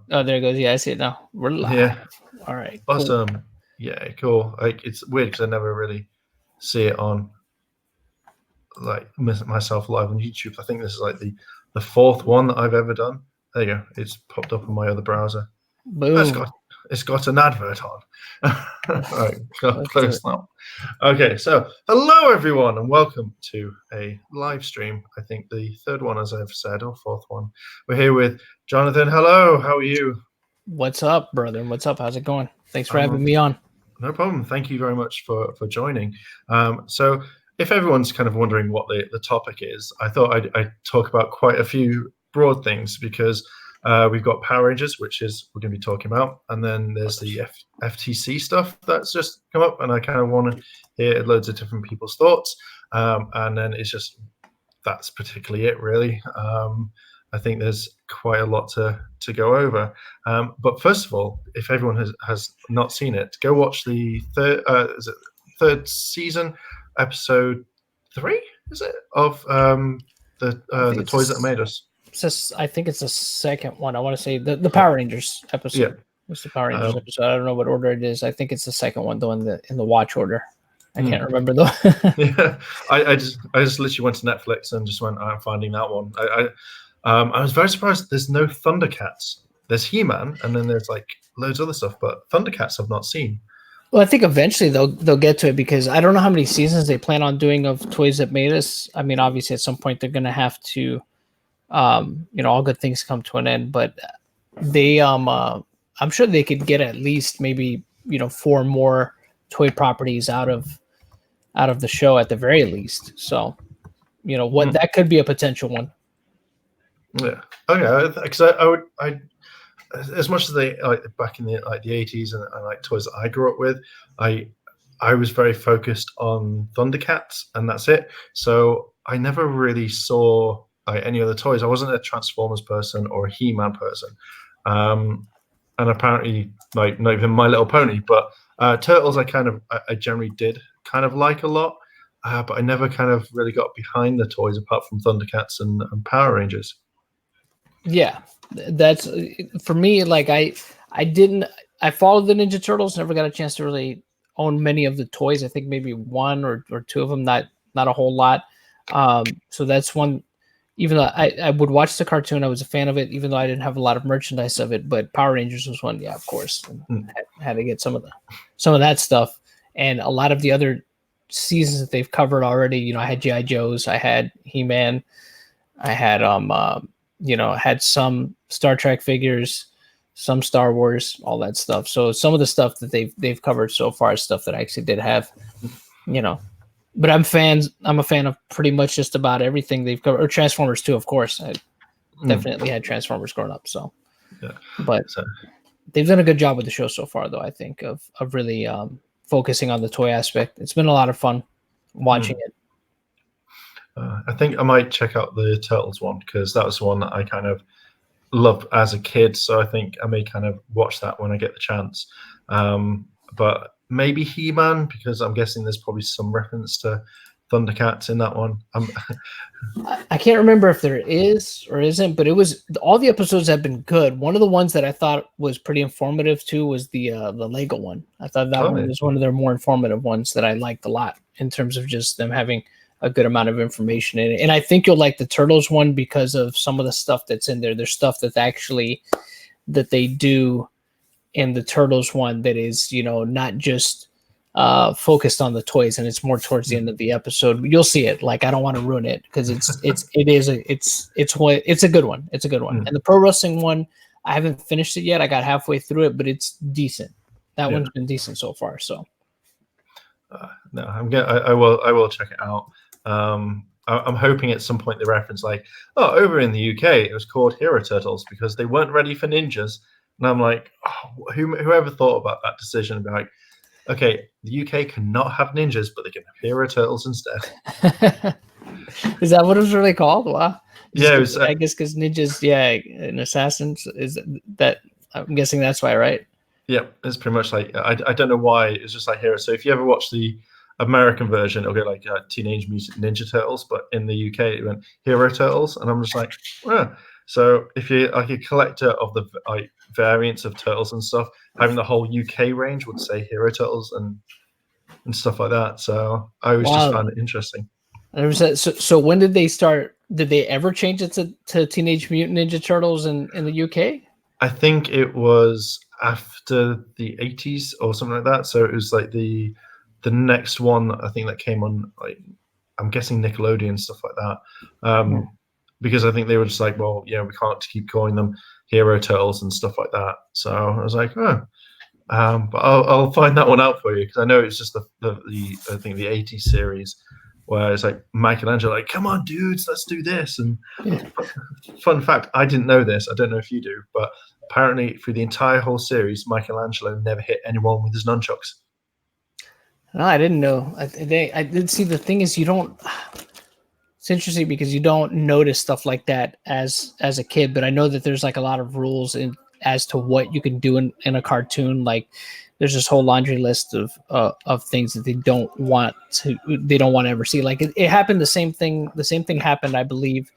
Oh, there it goes. Yeah, I see it now. We're live. Yeah, All right. Cool. awesome. Yeah, cool. Like it's weird because I never really see it on like myself live on YouTube. I think this is like the fourth one that I've ever done. There you go. It's popped up on my other browser. It's Boom. got it's got an advert on. All right, Let's do close it. now. Okay, so hello everyone and welcome to a live stream. I think the third one, as I've said, or fourth one. We're here with Jonathan. Hello, how are you? What's up, brother? What's up? How's it going? Thanks for I'm having me on. No problem. Thank you very much for joining. So, if everyone's kind of wondering what the topic is, I thought I'd talk about quite a few broad things because we've got Power Rangers, which is we're going to be talking about, and then there's the FTC stuff that's just come up, and I kind of want to hear loads of different people's thoughts, and then it's just that's particularly it, really. I think there's quite a lot to go over. But first of all, if everyone has not seen it, go watch the third season, episode 3, is it, of the Toys That Made Us. I think it's the second one. I want to say the Power Rangers episode. Yeah. It's the Power Rangers episode. I don't know what order it is. I think it's the second one, though, in the watch order. I can't remember though. Yeah, I just literally went to Netflix and just went, I'm finding that one. I was very surprised there's no Thundercats. There's He-Man, and then there's like loads of other stuff, but Thundercats I've not seen. Well, I think eventually they'll get to it because I don't know how many seasons they plan on doing of Toys That Made Us. I mean, obviously at some point they're going to have to, all good things come to an end. But they, I'm sure they could get at least maybe 4 more toy properties out of the show at the very least. So, that could be a potential one. Yeah. Okay. Because I as much as they like back in the 80s and like toys that I grew up with, I was very focused on Thundercats and that's it. So I never really saw like any other toys. I wasn't a Transformers person or a He-Man person, and apparently like not even My Little Pony. But Turtles, I generally did kind of like a lot, but I never kind of really got behind the toys apart from Thundercats and Power Rangers. Yeah, that's for me. Like I followed the Ninja Turtles, never got a chance to really own many of the toys. I think maybe 1 or 2 of them, not a whole lot. So that's one. Even though I would watch the cartoon, I was a fan of it, even though I didn't have a lot of merchandise of it. But Power Rangers was one, yeah, of course. Had to get some of that stuff, and a lot of the other seasons that they've covered already. I had G.I. Joes, I had He-Man, I had had some Star Trek figures, some Star Wars, all that stuff. So some of the stuff that they've covered so far is stuff that I actually did have, But I'm a fan of pretty much just about everything they've covered. Or Transformers too, of course. I definitely had Transformers growing up. So, yeah. But they've done a good job with the show so far, though. I think of really focusing on the toy aspect. It's been a lot of fun watching it. I think I might check out the Turtles one because that was one that I kind of loved as a kid. So I think I may kind of watch that when I get the chance. But maybe He-Man, because I'm guessing there's probably some reference to Thundercats in that one. I can't remember if there is or isn't, but all the episodes have been good. One of the ones that I thought was pretty informative too was the Lego one. I thought that one was one of their more informative ones that I liked a lot in terms of just them having a good amount of information in it. And I think you'll like the Turtles one because of some of the stuff that's in there. There's stuff that they do in the Turtles one that is, not just focused on the toys, and it's more towards the end of the episode. You'll see it. Like, I don't want to ruin it because it's a good one. It's a good one. And the pro wrestling one, I haven't finished it yet. I got halfway through it, but it's decent. That one's been decent so far. So no, I will check it out. I'm hoping at some point they reference like, over in the UK it was called Hero Turtles because they weren't ready for ninjas. And I'm like, whoever thought about that decision? Be like, okay, the UK cannot have ninjas, but they can have Hero Turtles instead. Is that what it was really called? Wow. Yeah, I guess because ninjas, and assassins is that. I'm guessing that's why, right? Yeah, it's pretty much like I don't know why it's just like Hero. So if you ever watch the American version, it'll go like Teenage Mutant Ninja Turtles, but in the UK it went Hero Turtles, and I'm just like, So if you're like a collector of the like variants of turtles and stuff, having the whole UK range would say Hero Turtles and stuff like that. So I always just Wow. found it interesting. So when did they start? Did they ever change it to Teenage Mutant Ninja Turtles in the UK? I think it was after the 80s or something like that. So it was like the next one I think that came on, like I'm guessing Nickelodeon, stuff like that. Because I think they were just like, well, yeah, we can't keep calling them Hero Turtles and stuff like that. So I was like, oh, but I'll find that one out for you because I know it's just the I think the 80s series where it's like Michelangelo, like, come on, dudes, let's do this. And fun fact, I didn't know this. I don't know if you do, but apparently through the entire whole series, Michelangelo never hit anyone with his nunchucks. No, I didn't know. I did see. The thing is, you don't. It's interesting because you don't notice stuff like that as a kid, but I know that there's like a lot of rules as to what you can do in a cartoon. Like there's this whole laundry list of things that they don't want to ever see. Like it happened. The same thing happened, I believe,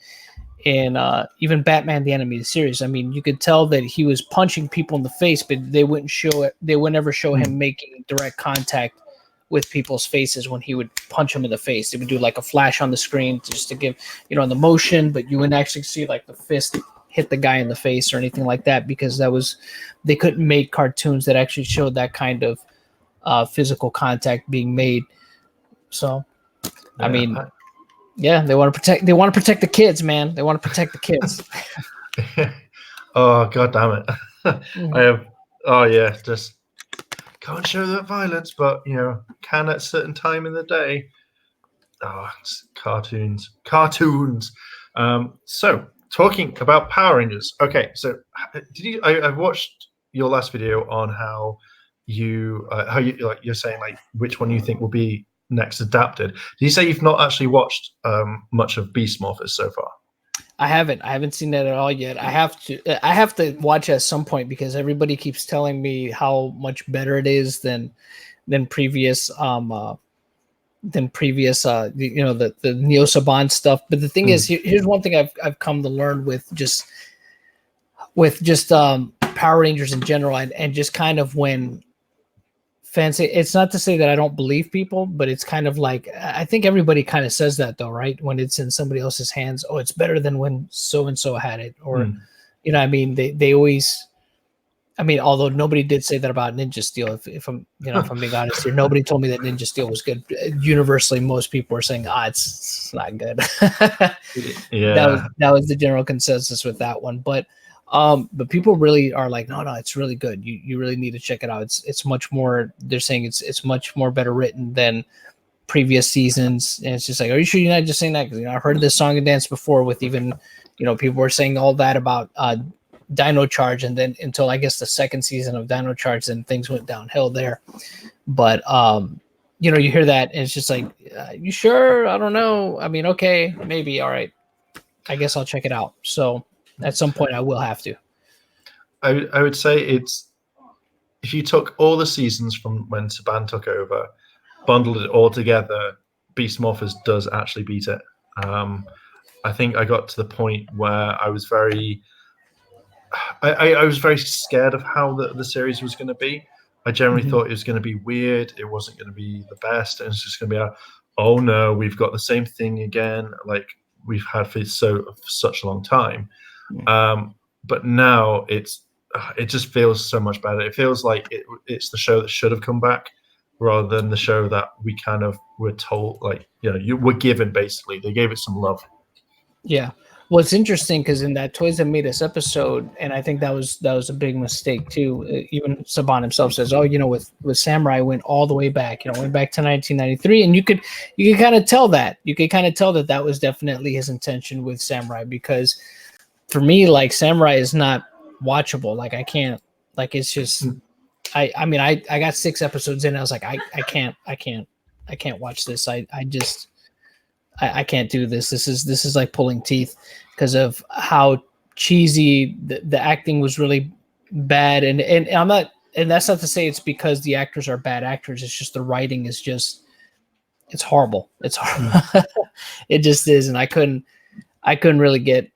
in even Batman the Animated Series. I mean, you could tell that he was punching people in the face, but they wouldn't show it. They would never show him making direct contact with people's faces when he would punch them in the face. They would do like a flash on the screen just to give, the motion, but you wouldn't actually see like the fist hit the guy in the face or anything like that because they couldn't make cartoons that actually showed that kind of physical contact being made. So, yeah, I mean, yeah, they want to protect the kids, man. They want to protect the kids. Oh, God damn it. I have, oh yeah, just can't show that violence, but can at certain time in the day. Oh, it's cartoons. So talking about Power Rangers. Okay, so I've watched your last video on how you're saying like which one you think will be next adapted. Did you say you've not actually watched much of Beast Morphers so far? I haven't seen that at all yet. I have to watch it at some point because everybody keeps telling me how much better it is than previous the Neo Saban stuff. But the thing is, here's one thing I've come to learn with just Power Rangers in general and just kind of when fancy, it's not to say that I don't believe people, but it's kind of like I think everybody kind of says that though, right? When it's in somebody else's hands, oh, it's better than when so and so had it, or I mean, they always. I mean, although nobody did say that about Ninja Steel, if I'm being honest here, nobody told me that Ninja Steel was good. Universally, most people were saying, it's not good. Yeah, that was the general consensus with that one, but people really are like, no, it's really good. You really need to check it out. It's much more. They're saying it's much more better written than previous seasons, and it's just like, are you sure you're not just saying that? Because I've heard this song and dance before with even people were saying all that about Dino Charge, and then until I guess the second season of Dino Charge, then things went downhill there. But you hear that, and it's just like, you sure? I don't know. I mean, okay, maybe. All right, I guess I'll check it out. So at some point, I will have to. I would say it's if you took all the seasons from when Saban took over, bundled it all together, Beast Morphers does actually beat it. I think I got to the point where I was very scared of how the series was going to be. I generally thought it was going to be weird. It wasn't going to be the best. It was just going to be oh no, we've got the same thing again, like we've had for such a long time. But now it just feels so much better. It feels like it's the show that should have come back rather than the show that we kind of were told, like, you were given, basically. They gave it some love. Yeah. Well, it's interesting because in that Toys That Made Us episode, and I think that was a big mistake too. Even Saban himself says, "Oh, with Samurai went all the way back. Went back to 1993," and you could kind of tell that. You could kind of tell that was definitely his intention with Samurai, because for me, like, Samurai is not watchable. Like, I can't. Like, it's just. I mean, I got 6 episodes in. I was like, I can't watch this. I can't do this. This is like pulling teeth because of how cheesy the acting was, really bad. And I'm not, and that's not to say it's because the actors are bad actors. It's just the writing is just, it's horrible. It's horrible. It just is. And I couldn't really get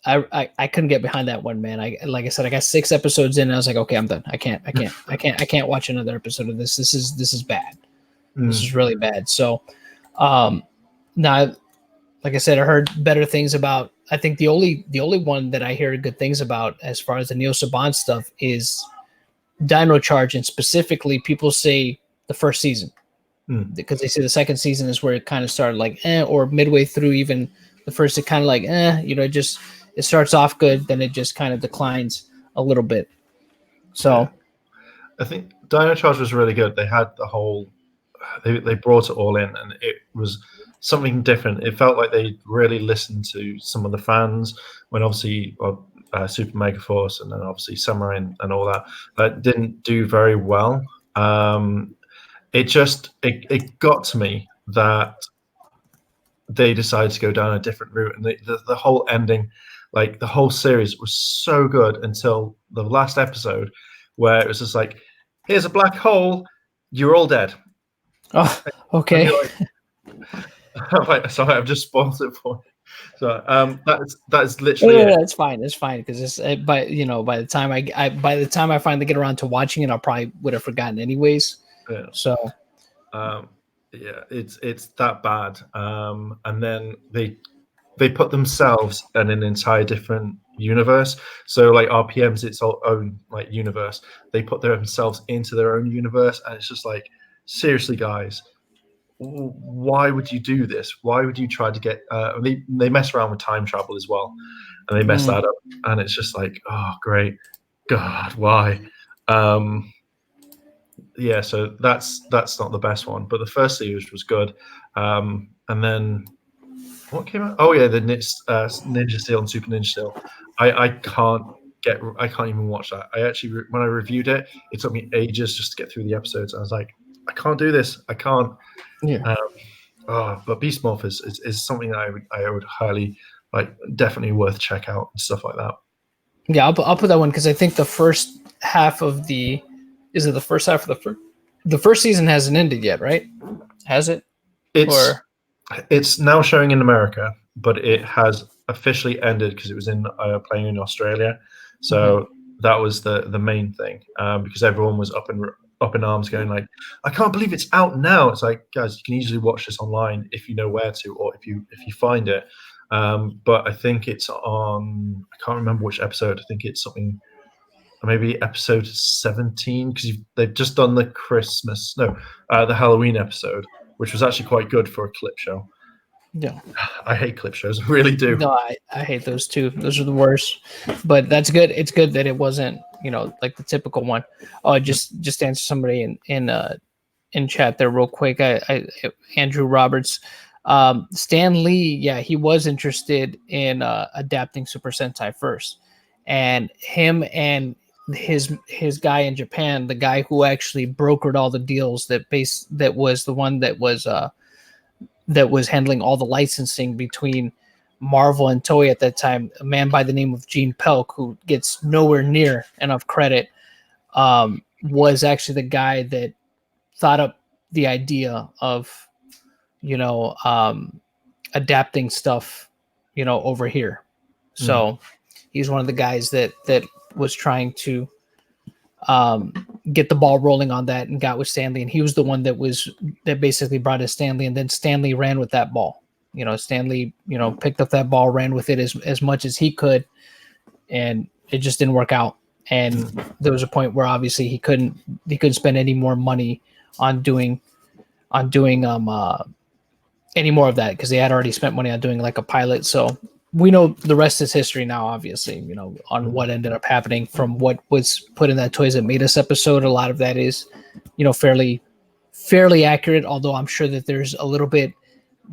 I couldn't get behind that one, man. Like I said, I got 6 episodes in and I was like, okay, I'm done. I can't watch another episode of this. This is bad. This is really bad. So now, like I said, I heard better things about. I think the only one that I hear good things about as far as the Neo Saban stuff is Dino Charge, and specifically, people say the first season because they say the second season is where it kind of started like or midway through even the first, it kind of like it starts off good, then it just kind of declines a little bit. So, I think Dino Charge was really good. They had the whole, they brought it all in, and it was something different. It felt like they really listened to some of the fans when obviously Super Mega Force and then obviously Samurai and all that didn't do very well. It got to me that they decided to go down a different route, and the whole ending, like the whole series was so good until the last episode where it was just like, here's a black hole, you're all dead. Oh, okay. Sorry, I've just spoiled it for you. So that's literally it. That's fine. It's fine because it's by the time I finally get around to watching it, I probably would have forgotten anyways. Yeah. So, yeah, it's that bad. And then they put themselves in an entire different universe. So like RPM's its own like universe. They put themselves into their own universe, and it's just like, seriously, guys, why would you do this? Why would you try to get? They mess around with time travel as well, and they mess that up, and it's just like, oh great, God, why? Yeah, so that's not the best one, but the first series was good. And then what came out? Oh yeah, the Ninja Steel and Super Ninja Steel. I can't even watch that. I actually, when I reviewed it, it took me ages just to get through the episodes. I was like, I can't do this. I can't. Yeah. But Beast Morph is something that I would highly like, definitely worth check out and stuff like that. Yeah, I'll put that one because I think the first half of the first season hasn't ended yet, right? Has it? It's now showing in America, but it has officially ended because it was playing in Australia. So that was the main thing, because everyone was up in arms going like, I can't believe it's out now. It's like, guys, you can easily watch this online if you know where to, or if you find it. But I think it's on, I can't remember which episode. I think it's something, maybe episode 17, because they've just done the the Halloween episode, which was actually quite good for a clip show. Yeah, I hate clip shows. I really do. No, I hate those too. Those are the worst. But that's good. It's good that it wasn't, like the typical one. Oh, just to answer somebody in chat there real quick. I Andrew Roberts, Stan Lee. Yeah, he was interested in adapting Super Sentai first, and him and his guy in Japan, the guy who actually brokered all the deals that was the one that was handling all the licensing between Marvel and Toei at that time, a man by the name of Gene Pelk, who gets nowhere near enough credit, was actually the guy that thought up the idea of, adapting stuff, over here. So he's one of the guys that was trying to get the ball rolling on that and got with Stanley, and he was the one that basically brought in Stanley, and then Stanley ran with that ball. Stanley, picked up that ball, ran with it as much as he could, and it just didn't work out. And there was a point where obviously he couldn't spend any more money on doing any more of that, because they had already spent money on doing like a pilot. So we know the rest is history now, obviously, on what ended up happening from what was put in that Toys That Made Us episode. A lot of that is, fairly accurate, although I'm sure that there's a little bit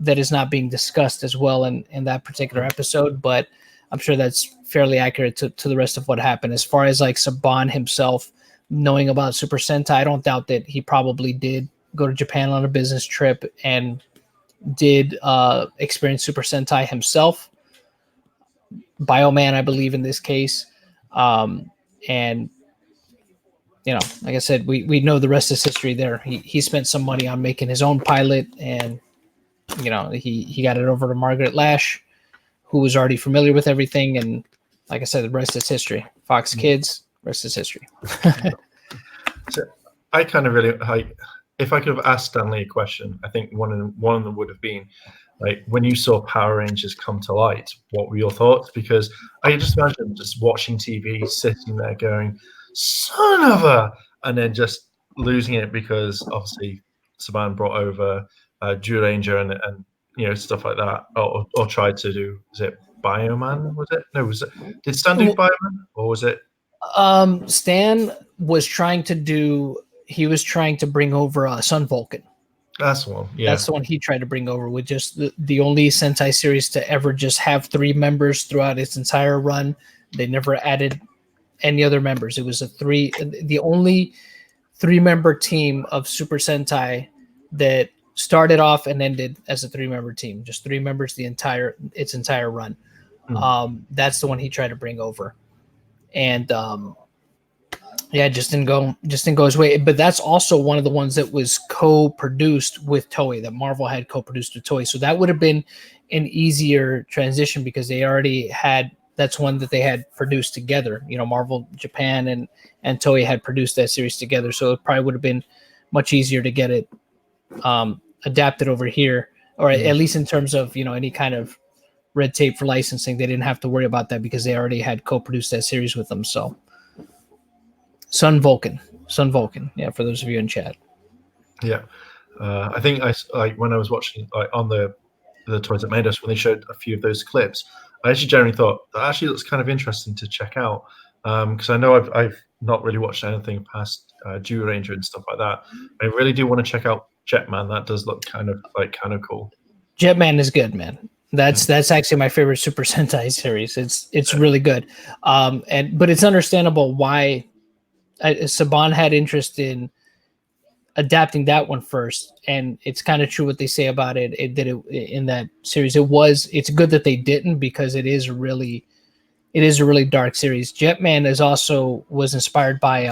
that is not being discussed as well in that particular episode, but I'm sure that's fairly accurate to the rest of what happened. As far as like Saban himself knowing about Super Sentai, I don't doubt that he probably did go to Japan on a business trip and did experience Super Sentai himself. Bioman, I believe, in this case. And like I said, we know the rest is history there. He spent some money on making his own pilot, and he got it over to Margaret Lash, who was already familiar with everything. And like I said, the rest is history. Fox Kids, rest is history. So I kind of really like, if I could have asked Stanley a question, I think one of them would have been like, when you saw Power Rangers come to light, what were your thoughts? Because I just imagine just watching TV, sitting there going, son of a, and then just losing it because obviously Saban brought over Jew Ranger and stuff like that, or tried to do, was it Bioman? Was it? No, did Stan do Bioman, or was it? Stan was trying to bring over Sun Vulcan. That's the one. Yeah, that's the one he tried to bring over, with just the only Sentai series to ever just have 3 members throughout its entire run. They never added any other members. It was the only 3-member team of Super Sentai that started off and ended as a 3-member team. Just 3 members its entire run. That's the one he tried to bring over, and it just didn't go his way. But that's also one of the ones that was co-produced with Toei, that Marvel had co-produced with Toei. So that would have been an easier transition because they already had, that's one that they had produced together. Marvel Japan and Toei had produced that series together. So it probably would have been much easier to get it adapted over here, or at least in terms of, any kind of red tape for licensing. They didn't have to worry about that because they already had co-produced that series with them. So Sun Vulcan. Yeah, for those of you in chat. Yeah, I think when I was watching on the Toys That Made Us, when they showed a few of those clips, I actually generally thought that actually looks kind of interesting to check out, because I know I've not really watched anything past Jew Ranger and stuff like that. I really do want to check out Jetman. That does look kind of cool. Jetman is good, man. That's actually my favorite Super Sentai series. It's really good, but it's understandable why Saban had interest in adapting that one first, and it's kind of true what they say about it. In that series. It's good that they didn't, because it is a really dark series. Jetman was inspired by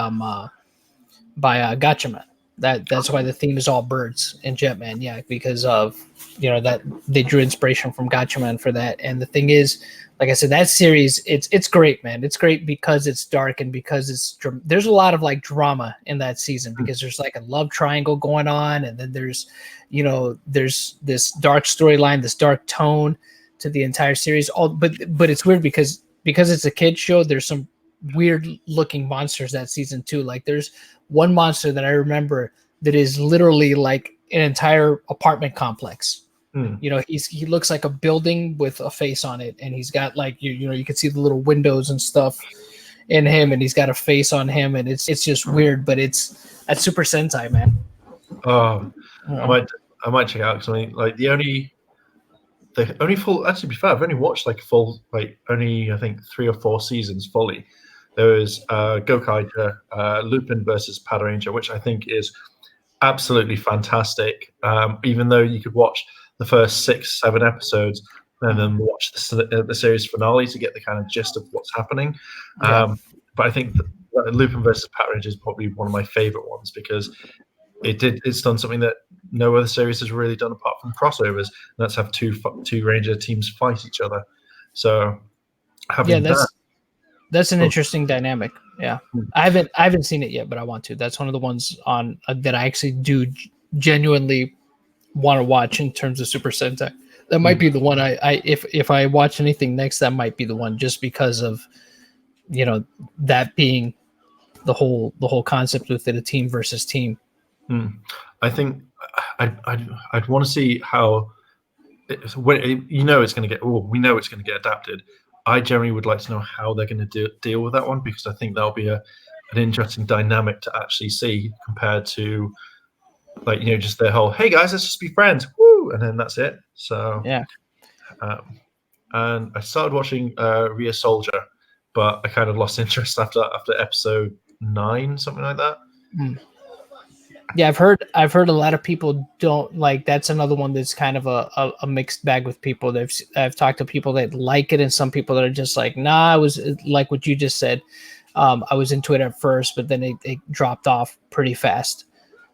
Gatchaman. That's why the theme is all birds in Jetman. Yeah, because of that they drew inspiration from Gatchaman for that. And the thing is, like I said, that series, it's great, man. It's great because it's dark, and because there's a lot of drama in that season, because there's a love triangle going on, and then there's this dark storyline, this dark tone to the entire series. But it's weird because it's a kid show. There's some weird looking monsters that season too. There's one monster that I remember that is literally like an entire apartment complex. He looks like a building with a face on it, and he's got you can see the little windows and stuff in him, and he's got a face on him, and it's just weird. But it's at Super Sentai, man. Oh, I might check it out, because the only full, actually, to be fair, I've only watched full, only I think 3 or 4 seasons fully. There was Gokaiger, Lupin versus Power Ranger, which I think is absolutely fantastic. Even though you could watch the first 6-7 episodes and then watch the series finale to get the kind of gist of what's happening. But I think Lupin versus Power Ranger is probably one of my favorite ones, because it's done something that no other series has really done apart from crossovers, and that's have two Ranger teams fight each other. So that's an interesting dynamic. Yeah, I haven't seen it yet, but I want to. That's one of the ones on that I actually do genuinely want to watch in terms of Super Sentai. That might be the one if I watch anything next, that might be the one, just because of that being the whole concept with it, a team versus team. I think I'd want to see how it's going to get. We know it's going to get adapted. I generally would like to know how they're going to deal with that one, because I think that'll be an interesting dynamic to actually see, compared to just their whole, hey guys, let's just be friends, woo, and then that's it. So yeah. And I started watching Rhea Soldier, but I kind of lost interest after episode 9, something like that. Yeah, I've heard a lot of people don't like. That's another one that's kind of a mixed bag with people. I've talked to people that like it, and some people that are just like, nah. I was like what you just said. I was into it at first, but then it dropped off pretty fast,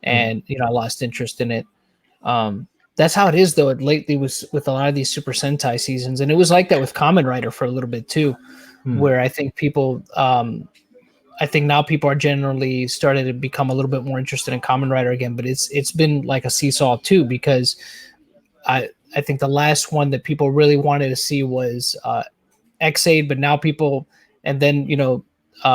and I lost interest in it. that's how it is though. It lately was with a lot of these Super Sentai seasons, and it was like that with Kamen Rider for a little bit too, where I think people, I think now people are generally started to become a little bit more interested in Kamen Rider again. But it's been like a seesaw too, because I think the last one that people really wanted to see was X8, but now people, and then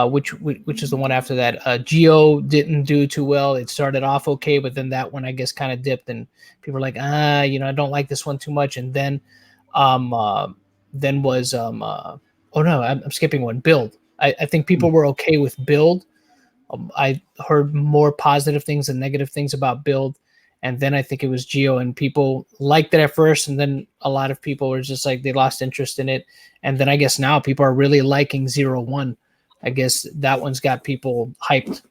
which is the one after that. Geo didn't do too well. It started off okay, but then that one I guess kind of dipped, and people were like, I don't like this one too much. And then was oh no, I'm skipping one. Build. I think people were okay with Build. I heard more positive things than negative things about Build. And then I think it was Geo, and people liked it at first, and then a lot of people were just like they lost interest in it. And then I guess now people are really liking 01. I guess that one's got people hyped.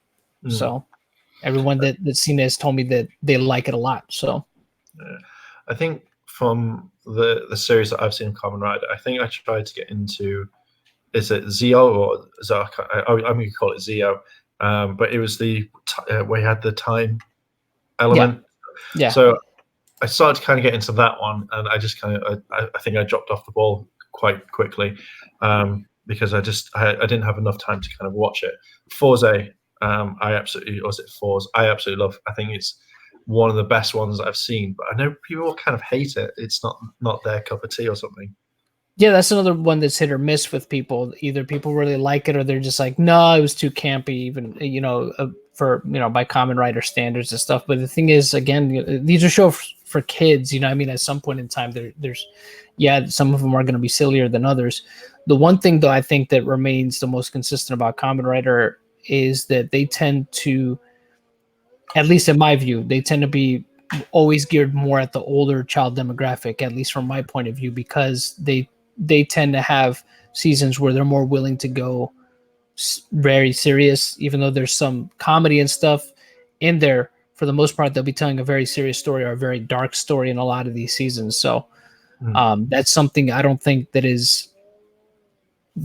So everyone that's seen it has told me that they like it a lot. So I think from the series that I've seen of Kamen Rider, I think I tried to get into, is it Zio or Zark? I'm going to call it Zio. But it was we had the time element. Yeah. So I started to kind of get into that one, and I just I think I dropped off the ball quite quickly because I didn't have enough time to kind of watch it. Forza, I absolutely love. I think it's one of the best ones that I've seen, but I know people kind of hate it. It's not their cup of tea or something. Yeah, that's another one that's hit or miss with people. Either people really like it, or they're just like, no, it was too campy, even for by Kamen Rider standards and stuff. But the thing is, again, these are shows for kids. I mean, at some point in time, there's some of them are going to be sillier than others. The one thing, though, I think that remains the most consistent about Kamen Rider is that they tend to, at least in my view, they tend to be always geared more at the older child demographic, at least from my point of view, because they tend to have seasons where they're more willing to go very serious, even though there's some comedy and stuff in there. For the most part, they'll be telling a very serious story or a very dark story in a lot of these seasons. So that's something I don't think that is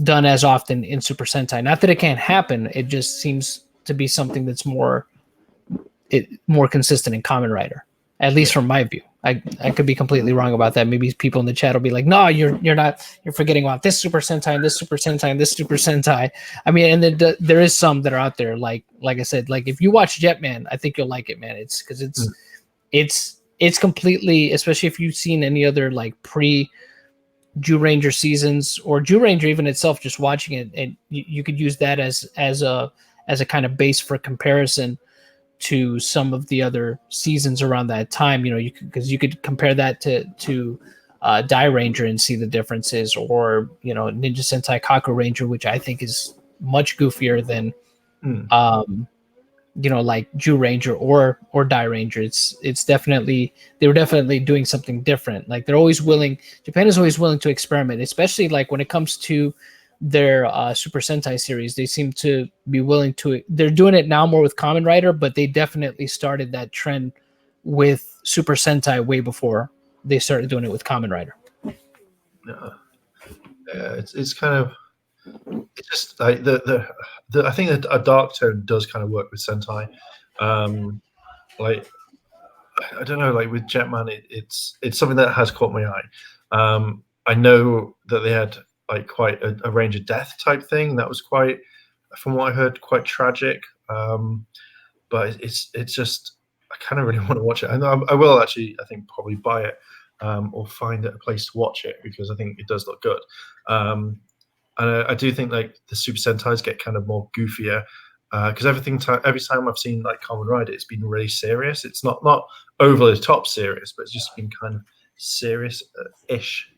done as often in Super Sentai. Not that it can't happen. It just seems to be something that's more consistent in Kamen Rider, at least from my view. I could be completely wrong about that. Maybe people in the chat will be like, no, you're not, you're forgetting about this Super Sentai and this Super Sentai and this Super Sentai. I mean, and then there is some that are out there. Like I said, like if you watch Jetman, I think you'll like it, man. It's because it's completely, especially if you've seen any other like Jew Ranger seasons or Jew Ranger even itself, just watching it, and you could use that as a kind of base for comparison to some of the other seasons around that time. Because you could compare that to Dai Ranger and see the differences, or Ninja Sentai Kaku Ranger, which I think is much goofier than like Jew Ranger or Dai Ranger. It's definitely, they were definitely doing something different. Like Japan is always willing to experiment, especially like when it comes to their Super Sentai series. They seem to be willing to, they're doing it now more with Kamen Rider, but they definitely started that trend with Super Sentai way before they started doing it with Kamen Rider. It's kind of, it's just like I think that a dark tone does kind of work with Sentai. Like I don't know, like with Jetman, it's something that has caught my eye. I know that they had like quite a range of death type thing that was quite, from what I heard, quite tragic. But it's just, I kind of really want to watch it. I will actually, I think, probably buy it or find a place to watch it, because I think it does look good. And I do think like the Super Sentais get kind of more goofier, because every time I've seen like Kamen Rider, it's been really serious. It's not over the top serious, but it's just been kind of serious-ish.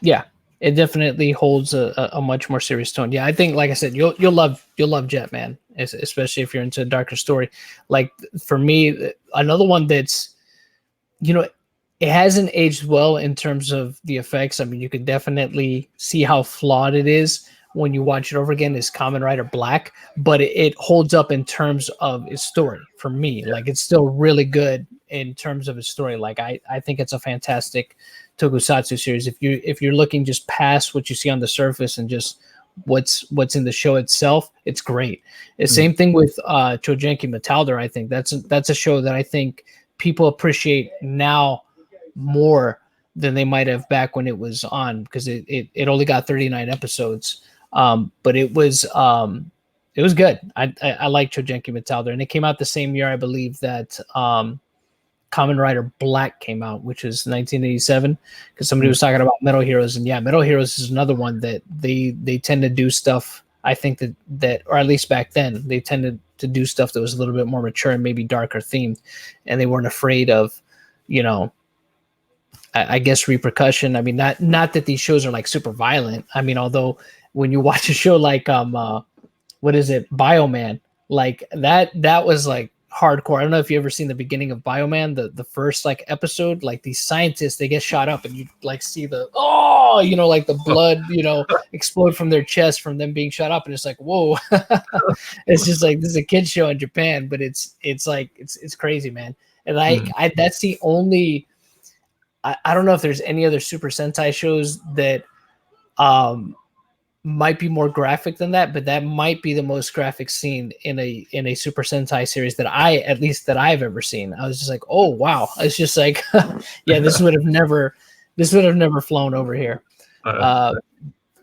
Yeah, it definitely holds a much more serious tone. Yeah, I think, like I said, you'll love Jetman, especially if you're into a darker story. Like for me, another one that's, it hasn't aged well in terms of the effects. I mean, you could definitely see how flawed it is when you watch it over again, is Kamen Rider Black, but it holds up in terms of its story for me. Like it's still really good in terms of its story. Like I think it's a fantastic tokusatsu series. If you're looking just past what you see on the surface and just what's in the show itself, it's great. The same thing with Chojenki Metalder. I think that's a show that I think people appreciate now more than they might have back when it was on, because it only got 39 episodes. But it was good. I like Chojenki Metalder, and it came out the same year, I believe, that Kamen Rider Black came out, which is 1987, because somebody was talking about Metal Heroes, and yeah, Metal Heroes is another one that they tend to do stuff. I think that or at least back then, they tended to do stuff that was a little bit more mature and maybe darker themed, and they weren't afraid of, I guess, repercussion. I mean, not that these shows are like super violent. I mean, although when you watch a show like what is it, Bioman, like that was like hardcore. I don't know if you ever seen the beginning of Bioman, the first like episode, like these scientists, they get shot up and you like see the like the blood explode from their chest from them being shot up, and it's like, whoa. It's just like, this is a kid's show in Japan, but it's like it's crazy, man. And I that's the only, I don't know if there's any other Super Sentai shows that might be more graphic than that, but that might be the most graphic scene in a Super Sentai series that I've ever seen. I was just like, oh wow. It's just like, yeah, this would have never flown over here.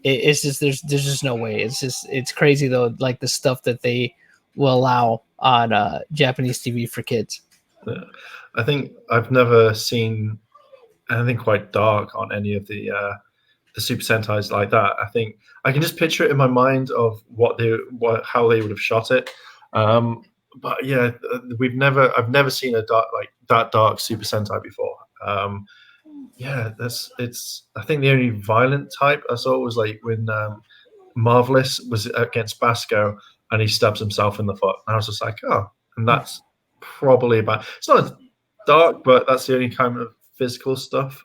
It's just there's just no way. It's crazy though, like the stuff that they will allow on Japanese TV for kids. Yeah. I think I've never seen anything quite dark on any of the Super Sentais like that. I think I can just picture it in my mind of how they would have shot it. But yeah, I've never seen that dark Super Sentai before. Yeah, I think the only violent type I saw was like when Marvelous was against Basco and he stabs himself in the foot. And I was just like, oh, and that's probably about. It's not as dark, but that's the only kind of physical stuff.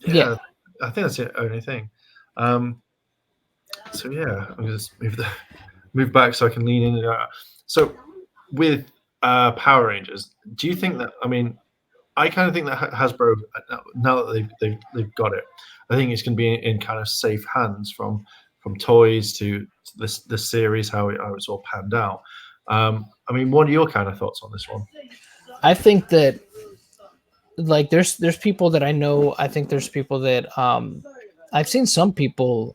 Yeah, I think that's the only thing. So yeah, I'm just move back so I can lean in and out. So with Power Rangers, do you think that? I mean, I kind of think that Hasbro, now that they've got it, I think it's going to be in kind of safe hands from toys to the series, how it's all panned out. I mean, what are your kind of thoughts on this one? I think that, like, there's people that I know. I think there's people that I've seen some people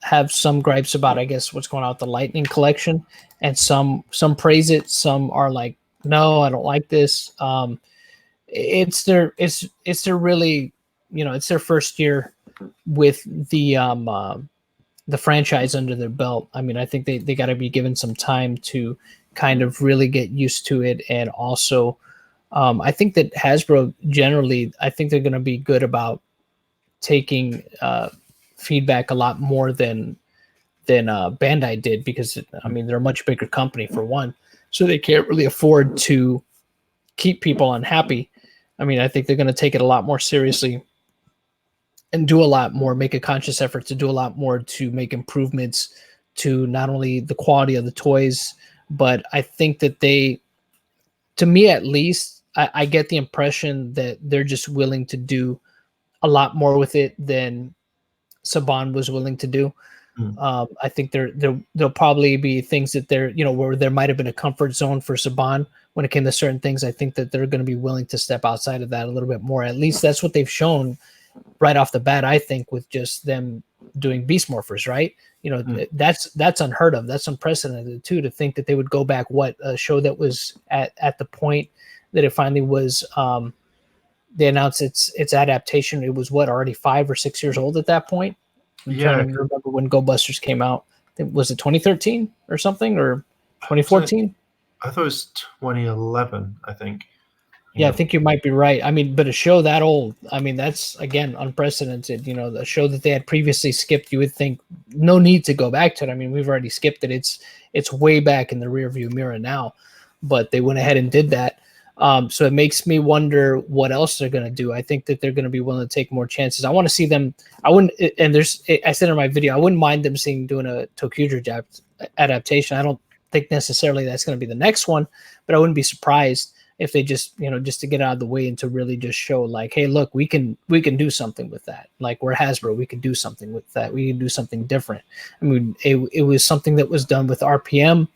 have some gripes about, I guess, what's going on with the Lightning collection, and some praise it. Some are like, no, I don't like this. It's their really, it's their first year with the franchise under their belt. I mean, I think they got to be given some time to kind of really get used to it, and also. I think that Hasbro generally, I think they're going to be good about taking feedback a lot more than Bandai did, because I mean, they're a much bigger company for one, so they can't really afford to keep people unhappy. I mean, I think they're going to take it a lot more seriously and do a lot more, make a conscious effort to do a lot more to make improvements to not only the quality of the toys, but I think that to me at least, I get the impression that they're just willing to do a lot more with it than Saban was willing to do. I think there'll probably be things that where there might have been a comfort zone for Saban when it came to certain things. I think that they're going to be willing to step outside of that a little bit more. At least that's what they've shown right off the bat, I think, with just them doing Beast Morphers, right? That's unheard of. That's unprecedented too, to think that they would go back, a show that was at the point that it finally was, they announced its adaptation. It was already 5 or 6 years old at that point. I'm trying to remember when Go Busters came out. Was it 2013 or something, or 2014? I thought it was 2011, I think. Yeah, I think you might be right. I mean, but a show that old, I mean, that's, again, unprecedented. The show that they had previously skipped, you would think no need to go back to it. I mean, we've already skipped it. It's way back in the rearview mirror now, but they went ahead and did that. So it makes me wonder what else they're going to do. I think that they're going to be willing to take more chances. I want to see them. I said in my video, I wouldn't mind them doing a Tokuger adaptation. I don't think necessarily that's going to be the next one, but I wouldn't be surprised if they just to get out of the way and to really just show, like, hey, look, we can do something with that. Like, we're Hasbro, we can do something with that. We can do something different. I mean, it was something that was done with RPM.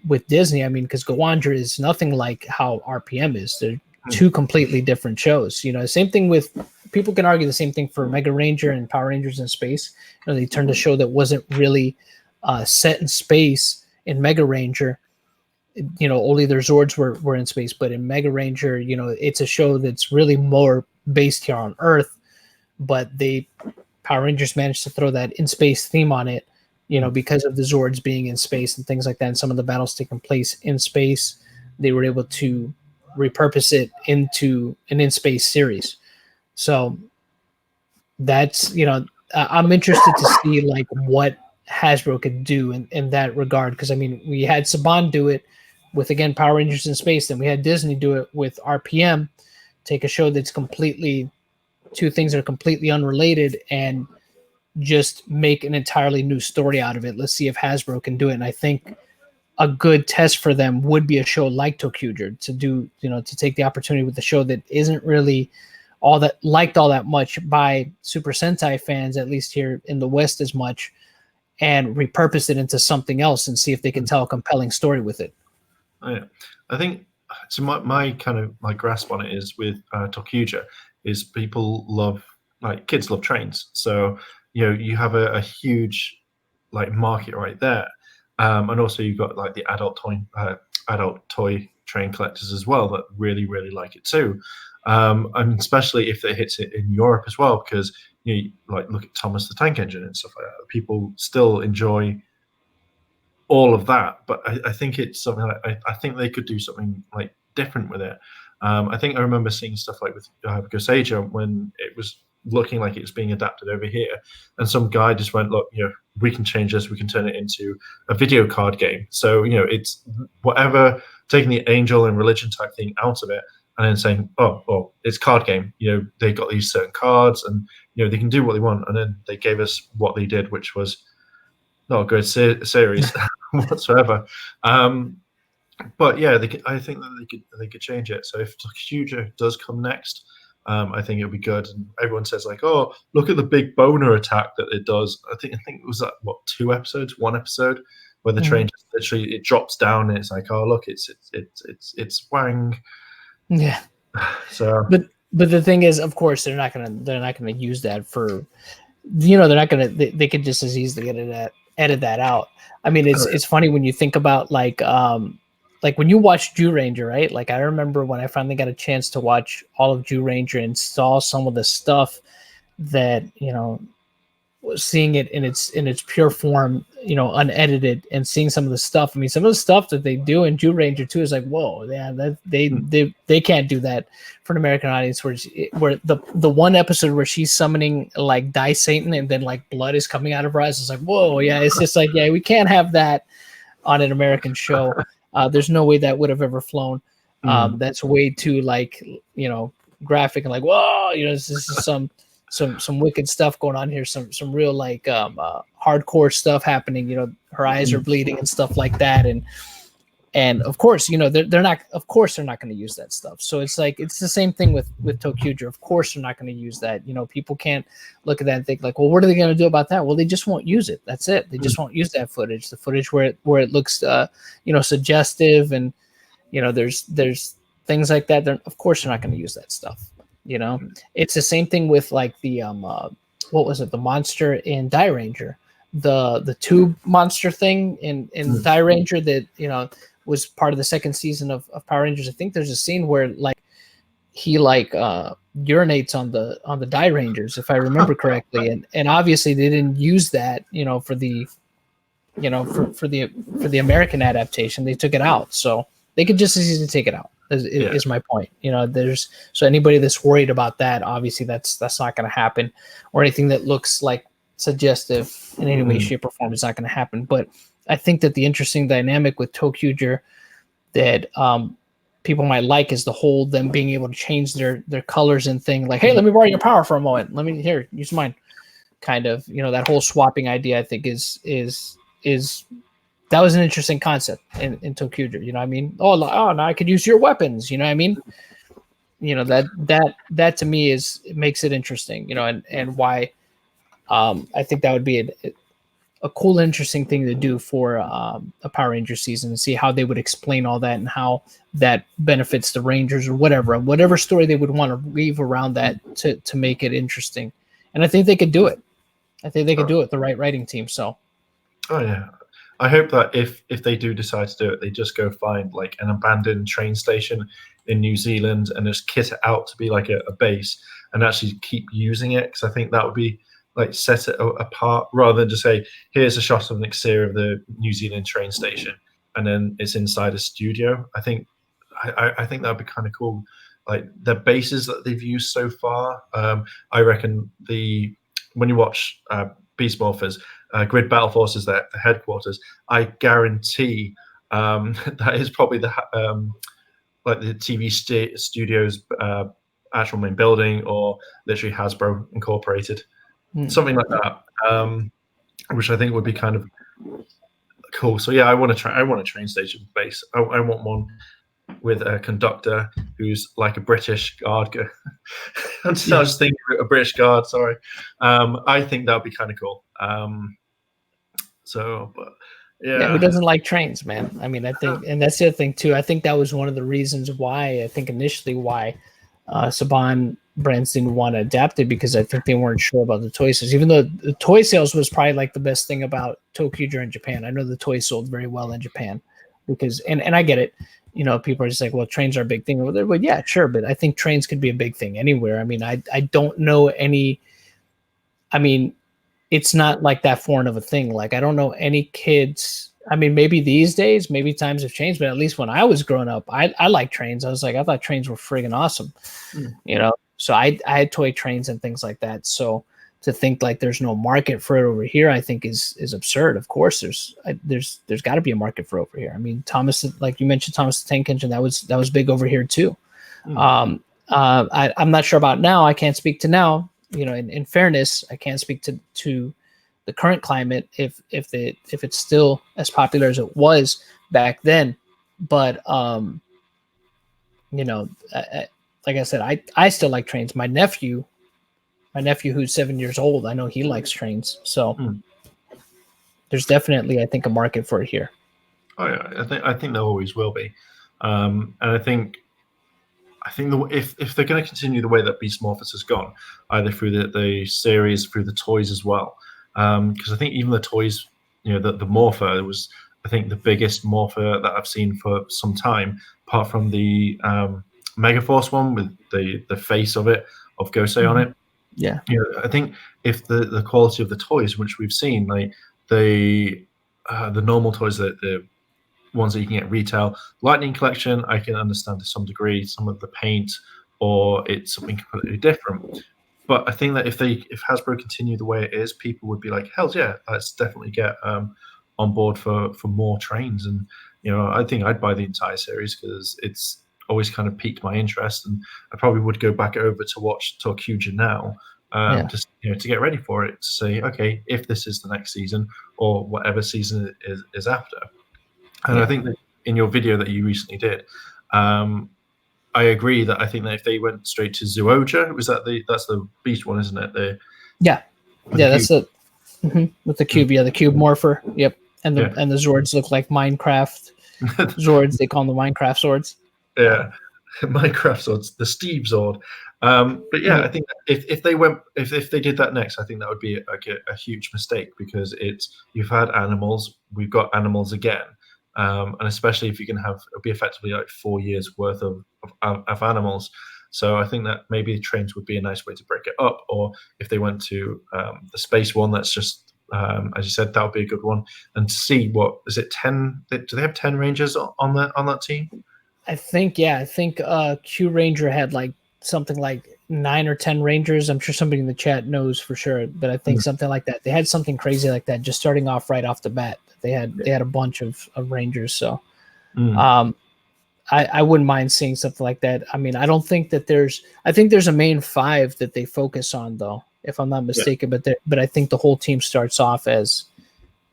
with Disney. I mean, because Gowandra is nothing like how RPM is. They're two completely different shows. You know, same thing with, people can argue the same thing for Mega Ranger and Power Rangers in Space. You know, they turned a show that wasn't really set in space in Mega Ranger. You know, only their Zords were in space, but in Mega Ranger, you know, it's a show that's really more based here on Earth, but Power Rangers managed to throw that in space theme on it, you know, because of the Zords being in space and things like that, and some of the battles taking place in space. They were able to repurpose it into an in-space series. So that's, you know, I'm interested to see like what Hasbro could do in that regard. Because I mean, we had Saban do it with, again, Power Rangers in Space, and we had Disney do it with RPM, take a show that's completely, two things that are completely unrelated, and just make an entirely new story out of it. Let's see if Hasbro can do it. And I think a good test for them would be a show like ToQger, to do, you know, to take the opportunity with the show that isn't really all that much by Super Sentai fans, at least here in the West as much, and repurpose it into something else and see if they can tell a compelling story with it. Oh, yeah. I think so. My grasp on it is with ToQger is people love, like, kids love trains. So, you know, you have a huge like market right there. And also you've got like the adult toy train collectors as well that really, really like it too. And especially if it hits it in Europe as well, because, you know, like, look at Thomas the Tank Engine and stuff like that. People still enjoy all of that, but I think it's something like, I think they could do something like different with it. I think I remember seeing stuff like with Gosager when it was looking like it was being adapted over here, and some guy just went, look, you know, we can change this, we can turn it into a video card game. So, you know, it's whatever, taking the angel and religion type thing out of it, and then saying, oh, it's card game. You know, they got these certain cards, and, you know, they can do what they want. And then they gave us what they did, which was not a good series whatsoever. But yeah, I think that they could change it. So if ToQger does come next, I think it'll be good. And everyone says like, oh, look at the big boner attack that it does. I think it was like, what, one episode where the train just literally, it drops down and it's like, oh, look, it's Wang. Yeah. So, but the thing is, of course, they're not gonna use that for, you know, they're not gonna, they could just as easily edit that out. I mean, it's funny when you think about like when you watch Jew Ranger, right? Like, I remember when I finally got a chance to watch all of Jew Ranger and saw some of the stuff that, you know, seeing it in its pure form, you know, unedited, and seeing some of the stuff. I mean, some of the stuff that they do in Jew Ranger too is like, whoa, yeah, that they can't do that for an American audience. Where the one episode where she's summoning like Die Satan and then like blood is coming out of her eyes, it's like, whoa, yeah, it's just like, yeah, we can't have that on an American show. There's no way that would have ever flown. That's way too, like, you know, graphic and like, whoa, you know, this is some wicked stuff going on here. Some real like hardcore stuff happening. You know, her eyes are bleeding and stuff like that. And of course, you know, they're not going to use that stuff. So it's like, it's the same thing with ToQger. Of course, they're not going to use that. You know, people can't look at that and think like, well, what are they going to do about that? Well, they just won't use it. That's it. They just won't use that footage. The footage where it looks, you know, suggestive, and, you know, there's things like that. Of course, they're not going to use that stuff. You know, it's the same thing with like the what was it? The monster in Die Ranger, the tube monster thing in Die Ranger that, you know, was part of the second season of Power Rangers. I think there's a scene where like he like urinates on the Die Rangers, if I remember correctly, and obviously they didn't use that, you know, for the, you know, for the American adaptation. They took it out, so they could just as easily take it out. Is my point. You know, so anybody that's worried about that, obviously that's not going to happen, or anything that looks like suggestive in any way, shape, or form is not going to happen. But I think that the interesting dynamic with ToQger that people might like is the whole them being able to change their colors and thing. Like, hey, let me borrow your power for a moment. Let me use mine. Kind of, you know, that whole swapping idea, I think is that was an interesting concept in ToQger. You know what I mean? Oh, now I could use your weapons. You know what I mean? You know, that to me it makes it interesting, you know, and why I think that would be a cool, interesting thing to do for a Power Ranger season, and see how they would explain all that and how that benefits the Rangers or whatever story they would want to weave around that to make it interesting. And I think they could do it. I think they could do it. The right writing team. So. Oh yeah. I hope that if they do decide to do it, they just go find like an abandoned train station in New Zealand and just kit it out to be like a base and actually keep using it, because I think that would be like set it apart, rather than just say, here's a shot of an exterior of the New Zealand train station and then it's inside a studio. I think that would be kind of cool. Like the bases that they've used so far, I reckon when you watch Beast Morphers, Grid Battle Force is the headquarters. I guarantee that is probably the TV studio's actual main building, or literally Hasbro Incorporated, something like that, which I think would be kind of cool. So yeah, I want a train station base. I want one with a conductor who's like a British guard. I was thinking a British guard. Sorry, I think that would be kind of cool. But yeah, who doesn't like trains, man? I mean, I think, and that's the other thing too. I think that was one of the reasons why initially Saban brands didn't want to adapt it, because I think they weren't sure about the toy sales. Even though the toy sales was probably like the best thing about Tokyo during Japan. I know the toys sold very well in Japan because, and I get it. You know, people are just like, well, trains are a big thing over there. Well, yeah, sure, but I think trains could be a big thing anywhere. I mean, I don't know any. I mean, it's not like that foreign of a thing. Like, I don't know any kids. I mean, maybe these days, maybe times have changed, but at least when I was growing up, I liked trains. I thought trains were friggin' awesome, you know? So I had toy trains and things like that. So to think like there's no market for it over here, I think is absurd. Of course, there's got to be a market for it over here. I mean, Thomas, like you mentioned, Thomas the Tank Engine, that was big over here too. I'm not sure about now. I can't speak to now. You know, in fairness, I can't speak to the current climate if it's still as popular as it was back then. But you know, like I said, I still like trains. My nephew who's 7 years old, I know he likes trains. So there's definitely, I think, a market for it here. Oh yeah, I think there always will be, and I think if they're going to continue the way that Beast Morphers has gone, either through the series, through the toys as well, because I think even the toys, you know, the Morpher was, I think, the biggest Morpher that I've seen for some time, apart from the Megaforce one with the face of Gosei on it. Yeah, you know, I think if the quality of the toys, which we've seen, like the normal toys, the ones that you can get retail, Lightning Collection, I can understand to some degree some of the paint, or it's something completely different. But I think that if Hasbro continue the way it is, people would be like, hell yeah, let's definitely get on board for more trains. And you know, I think I'd buy the entire series because it's always kind of piqued my interest, and I probably would go back over to watch Torcuja now, just to get ready for it, to say, okay, if this is the next season or whatever season it is after. And I think that in your video that you recently did, I agree that I think that if they went straight to Zooja, that's the beast one, isn't it? That's it. With the cube, the cube morpher. Yep, and the Zords look like Minecraft Zords. They call them the Minecraft swords. Yeah, Minecraft swords, the Steve Zord. But yeah, I think if they did that next, I think that would be like a huge mistake, because you've had animals, we've got animals again. And especially if you can it'll be effectively like 4 years worth of animals. So I think that maybe trains would be a nice way to break it up. Or if they went to the space one, that's just, as you said, that would be a good one. And to see what is it, 10? Do they have 10 Rangers on that team? I think Q Ranger had like something like 9 or 10 Rangers. I'm sure somebody in the chat knows for sure, but I think something like that. They had something crazy like that, just starting off right off the bat. They had a bunch of Rangers, so I wouldn't mind seeing something like that. I mean, I don't think that I think there's a main 5 that they focus on, though, if I'm not mistaken. But I think the whole team starts off as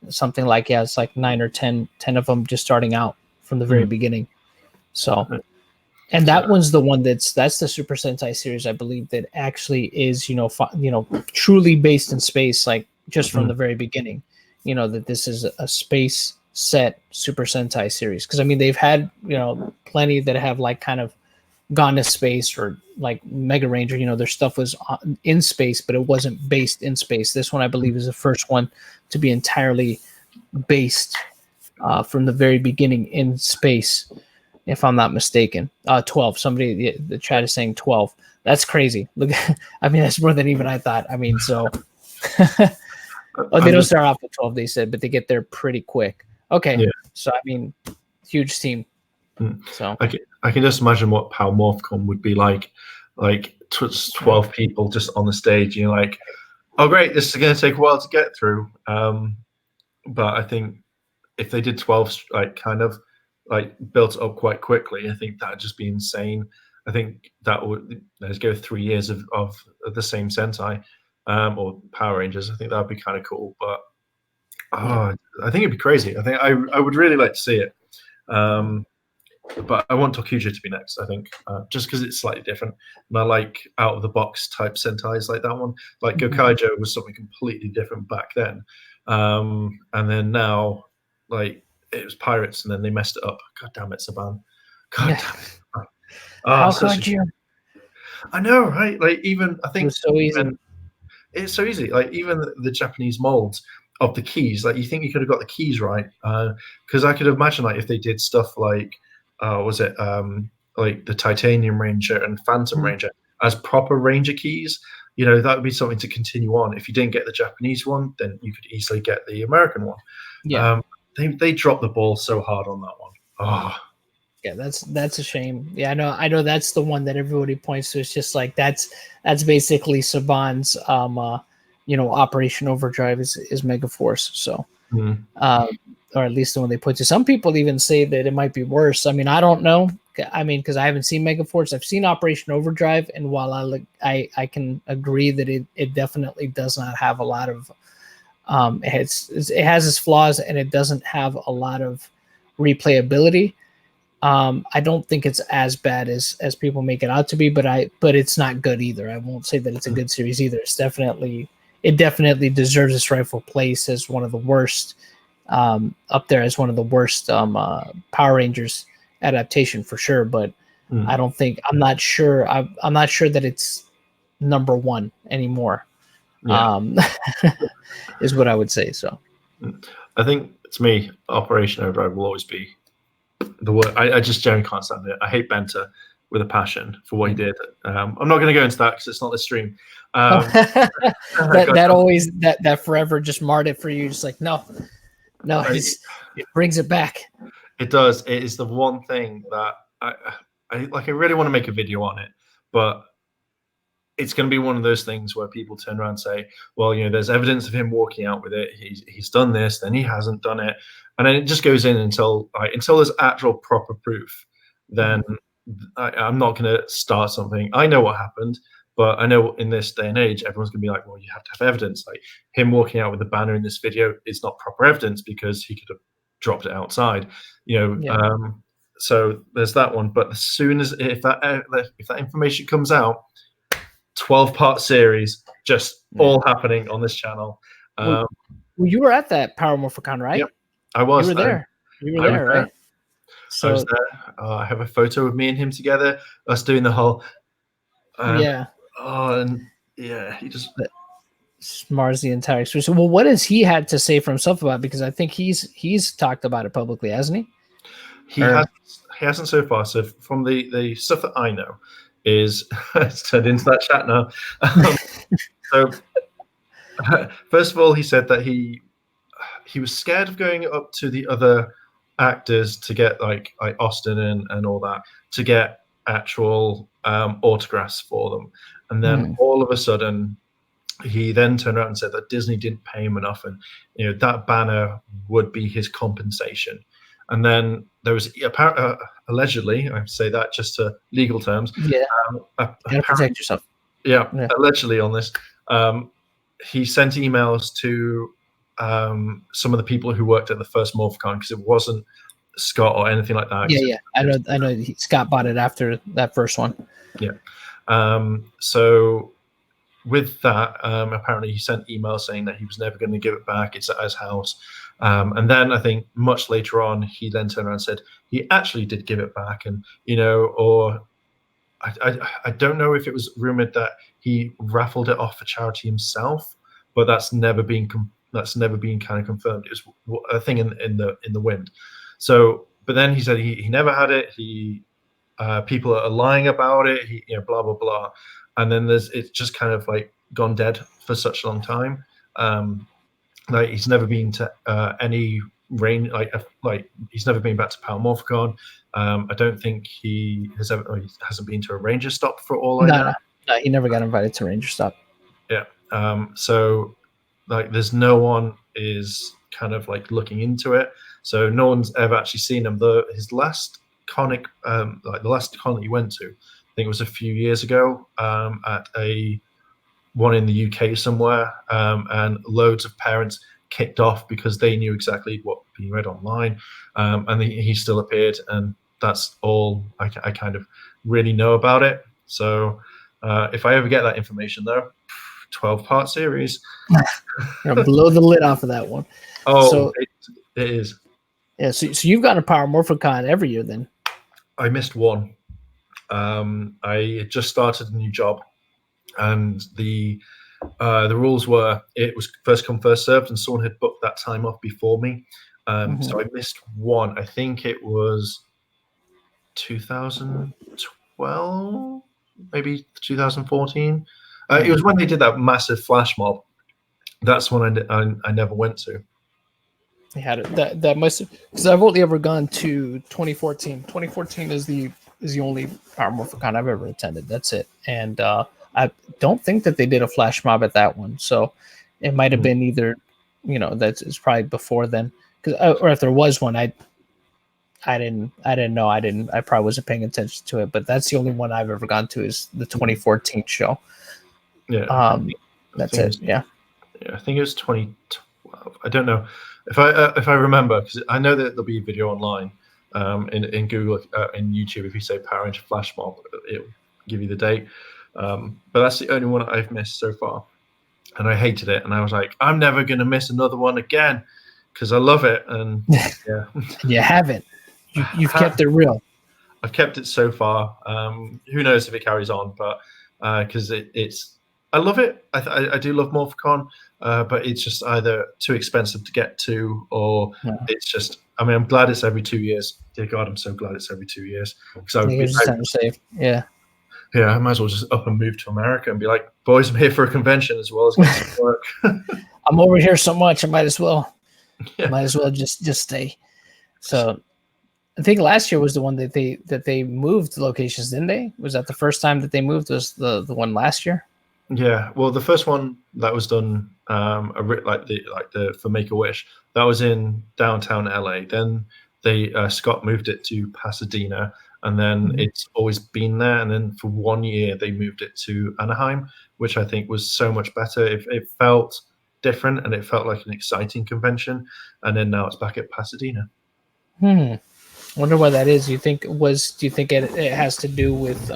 something like it's like 9 or 10 of them just starting out from the very beginning. So, and that one's the one that's the Super Sentai series, I believe, that actually is truly based in space, like just from the very beginning. that this is a space set Super Sentai series. Because I mean, they've had plenty that have like kind of gone to space, or like Mega Ranger. Their stuff was in space, but it wasn't based in space. This one, I believe, is the first one to be entirely based from the very beginning in space, if I'm not mistaken. 12. Somebody, the chat is saying 12. That's crazy. Look, I mean, that's more than even I thought. I mean, so they don't start off with 12, they said, but they get there pretty quick. Okay. Yeah. So, I mean, huge team. So I can just imagine what Power Morphicon would be like 12 people just on the stage. You're like, oh, great, this is going to take a while to get through. But I think if they did 12, kind of built up quite quickly, I think that'd just be insane. I think that would, let's go 3 years of the same Sentai or Power Rangers. I think that'd be kind of cool. But I think it'd be crazy. I think I would really like to see it. But I want Tokuja to be next, I think, just because it's slightly different. And I like out-of-the-box type Sentais like that one. Like Gokaijo was something completely different back then. And then now, it was Pirates, and then they messed it up. God damn it, Saban. God damn it. How could you? I know, right? Even, I think... It was so easy. It's so easy. Even the Japanese molds of the keys, you think you could have got the keys right. Because I could imagine, if they did stuff like... was it the Titanium Ranger and Phantom Ranger as proper Ranger keys? That would be something to continue on. If you didn't get the Japanese one, then you could easily get the American one. Yeah, they dropped the ball so hard on that one. Oh, yeah, that's a shame. Yeah, I know that's the one that everybody points to. It's just like that's basically Saban's Operation Overdrive is Megaforce. So. Or at least the one they put to. Some people even say that it might be worse. I mean, I don't know. I mean, because I haven't seen Megaforce. I've seen Operation Overdrive, and while I can agree that it definitely does not have a lot of it has its flaws, and it doesn't have a lot of replayability. I don't think it's as bad as people make it out to be, but it's not good either. I won't say that it's a good series either. It definitely deserves its rightful place as one of the worst, up there as one of the worst Power Rangers adaptation for sure. But I'm not sure that it's number one anymore. Yeah. Is what I would say. So I think, to me, Operation Overdrive will always be the word. I just generally can't stand it. I hate Benter with a passion for what he did. I'm not going to go into that because it's not the stream. that forever just marred it for you. Just like, no, it brings it back. It does. It is the one thing that I really want to make a video on it, but it's going to be one of those things where people turn around and say, well, there's evidence of him walking out with it. He's done this, then he hasn't done it. And then it just goes in until there's actual proper proof. Then I'm not going to start something. I know what happened, but I know in this day and age, everyone's going to be like, well, you have to have evidence. Like him walking out with the banner in this video is not proper evidence because he could have dropped it outside, so there's that one. But as soon as if that information comes out, 12-part series just all happening on this channel. Well, you were at that Power Morphicon, right? Yep, I was. You were there. You were there, right? So I was there. I have a photo of me and him together, us doing the whole. He just smars the entire experience. So, well, what has he had to say for himself about it? Because I think he's talked about it publicly, hasn't he? He hasn't so far. So from the stuff that I know is it's turned into that chat now. So first of all, he said that he was scared of going up to the other actors to get like Austin and all that to get actual autographs for them, and then all of a sudden he then turned around and said that Disney didn't pay him enough, and that banner would be his compensation. And then there was allegedly, I say that just to legal terms, gotta protect yourself. Allegedly on this, he sent emails to some of the people who worked at the first Morphicon, because it wasn't Scott or anything like that. I know Scott bought it after that first one. So with that, apparently he sent emails saying that he was never going to give it back. It's at his house. And then I think much later on, he then turned around and said he actually did give it back. And, or I don't know if it was rumored that he raffled it off for charity himself, but that's never been kind of confirmed. It was a thing in the wind. So, but then he said he never had it. People are lying about it. Blah blah blah. And then it's just kind of like gone dead for such a long time. Like he's never been to any range, like he's never been back to Palmorphicon. I don't think he hasn't been to a Ranger stop for all I know. No, he never got invited to Ranger stop. Yeah. So like there's no one is kind of like looking into it. So no one's ever actually seen him. His last conic, like the last con that he went to, I think it was a few years ago, at one in the UK somewhere, and loads of parents kicked off because they knew exactly what being read online, and he still appeared, and that's all I kind of really know about it. So if I ever get that information, though, 12-part series. Blow the lid off of that one. Oh, so, it is. Yeah, so you've got a Powermorphicon every year then? I missed one. I just started a new job, and the rules were it was first come first served, and someone had booked that time off before me. So I missed one. I think it was 2012, maybe 2014. It was when they did that massive flash mob. That's one I never went to. They had it. That must have, because I've only ever gone to 2014. 2014 is the only Powermorphicon I've ever attended. That's it. And I don't think that they did a flash mob at that one. So it might have been either, it's probably before then. Or if there was one, I didn't know. I probably wasn't paying attention to it. But that's the only one I've ever gone to is the 2014 show. Yeah. That's it. Yeah. Yeah, I think it was 2012. I don't know if I remember, because I know that there'll be a video online in Google, in YouTube. If you say Power Ranger Flash Mob, it'll give you the date. But that's the only one I've missed so far, and I hated it. And I was like, I'm never going to miss another one again because I love it. And yeah, you haven't. You've kept it real. I've kept it so far. Who knows if it carries on? But because it's. I love it. I do love Morphicon, but it's just either too expensive to get to, or it's just. I mean, I'm glad it's every 2 years. Dear God, I'm so glad it's every 2 years. So yeah. Yeah, I might as well just up and move to America and be like, boys, I'm here for a convention as well as get some work. I'm over here so much, I might as well. Might as well just stay. So, I think last year was the one that they moved locations, didn't they? Was that the first time that they moved? Was the one last year? Yeah, well, the first one that was done, for Make-A-Wish, that was in downtown LA. Then Scott moved it to Pasadena, and then it's always been there. And then for 1 year, they moved it to Anaheim, which I think was so much better. It felt different, and it felt like an exciting convention. And then now it's back at Pasadena. Wonder why that is. Do you think it has to do with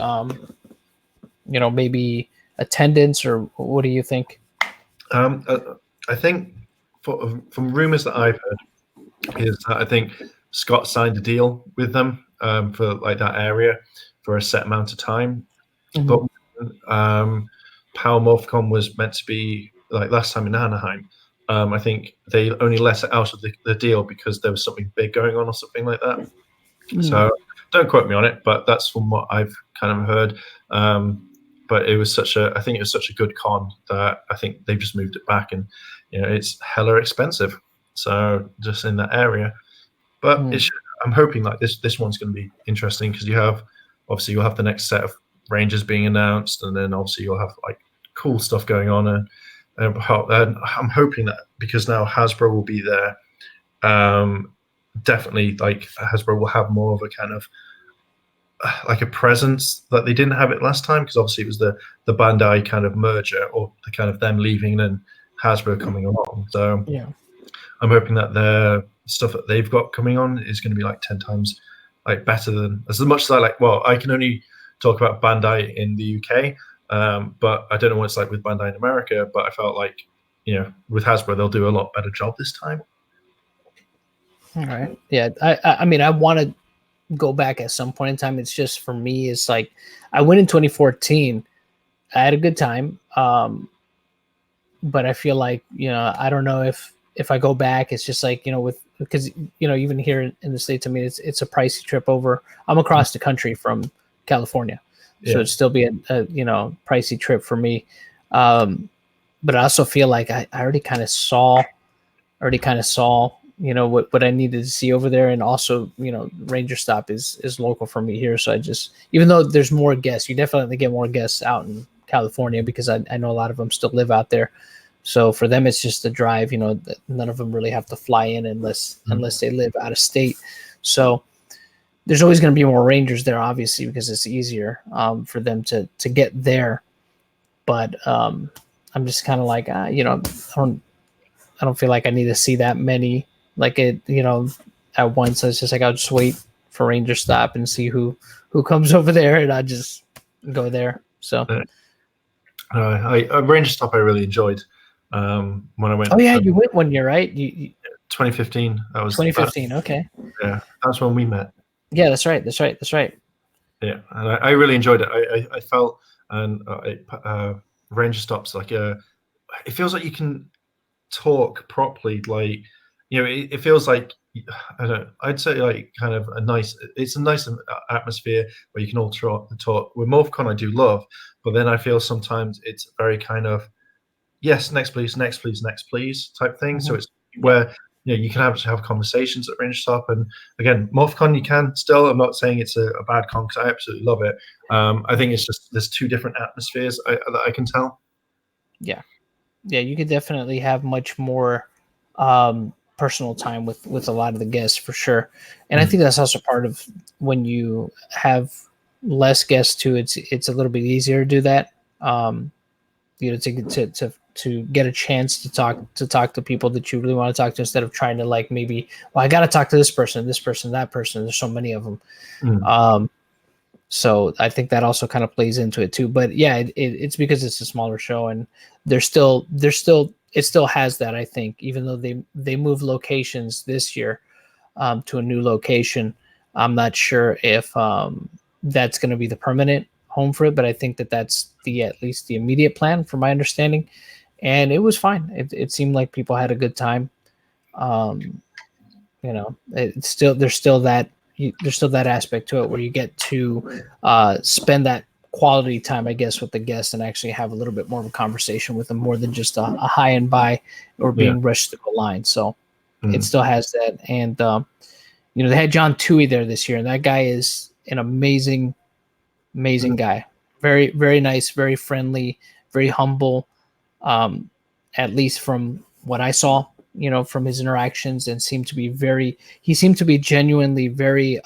maybe attendance, or what do you think? I think from rumors that I've heard is that I think Scott signed a deal with them for like that area for a set amount of time. But Power Morphicon was meant to be like last time in Anaheim. I think they only let it out of the deal because there was something big going on or something like that. So don't quote me on it, but that's from what I've kind of heard. But it was I think it was such a good con that I think they've just moved it back, and it's hella expensive. So just in that area, but I'm hoping like this one's going to be interesting because you'll have the next set of Rangers being announced, and then obviously you'll have like cool stuff going on, and I'm hoping that because now Hasbro will be there, definitely like Hasbro will have more of a kind of like a presence that they didn't have it last time, because obviously it was the Bandai kind of merger, or the kind of them leaving and Hasbro coming along. So yeah, I'm hoping that the stuff that they've got coming on is going to be like 10 times like better than as much as I can only talk about Bandai in the UK. But I don't know what it's like with Bandai in America. But I felt like, with Hasbro, they'll do a lot better job this time. All right. Yeah. I mean, I want to go back at some point in time. It's just, for me, it's like, I went in 2014. I had a good time. But I feel like, I don't know if I go back, it's just like, because, even here in the States, I mean, it's a pricey trip over. I'm across the country from California. So it'd still be a pricey trip for me. But I also feel like I already kind of saw, what I needed to see over there. And also, Ranger Stop is local for me here. So I just, even though there's more guests, you definitely get more guests out in California, because I know a lot of them still live out there. So for them, it's just a drive, none of them really have to fly in unless they live out of state. So there's always going to be more Rangers there, obviously, because it's easier for them to get there. But I'm just kind of like, I don't feel like I need to see that many, like at once. So it's just like, I'll just wait for Ranger Stop and see who comes over there, and I just go there. So Ranger Stop I really enjoyed when I went. Oh yeah, you went one year, right? You 2015. That was 2015. Okay. Yeah, that's when we met. Yeah, that's right. Yeah, and I really enjoyed it. I felt, and Ranger Stop's like it feels like you can talk properly. Like, it feels like, I don't know, I'd say like kind of it's a nice atmosphere where you can all talk. With MorphCon, I do love, but then I feel sometimes it's very kind of, yes, next please type thing. So it's where you can have conversations at Range Stop. And again, MorphCon, you can still. I'm not saying it's a bad con, because I absolutely love it. I think it's just there's two different atmospheres that I can tell. Yeah, you could definitely have much more personal time with a lot of the guests, for sure. And I think that's also part of when you have less guests too. It's a little bit easier to do that. To get a chance to talk to people that you really want to talk to, instead of trying to, like, maybe, well, I got to talk to this person, that person. There's so many of them. So I think that also kind of plays into it too. But yeah, it's because it's a smaller show, and it still has that, I think, even though they moved locations this year to a new location. I'm not sure if that's going to be the permanent home for it, but I think that's at least the immediate plan, from my understanding. And it was fine. It seemed like people had a good time. There's still that aspect to it where you get to spend that quality time, I guess, with the guests, and actually have a little bit more of a conversation with them, more than just a high and buy or being rushed through a line. So it still has that. And they had John Toohey there this year, and that guy is an amazing guy. Very, very nice, very friendly, very humble. At least from what I saw, from his interactions, and he seemed to be genuinely very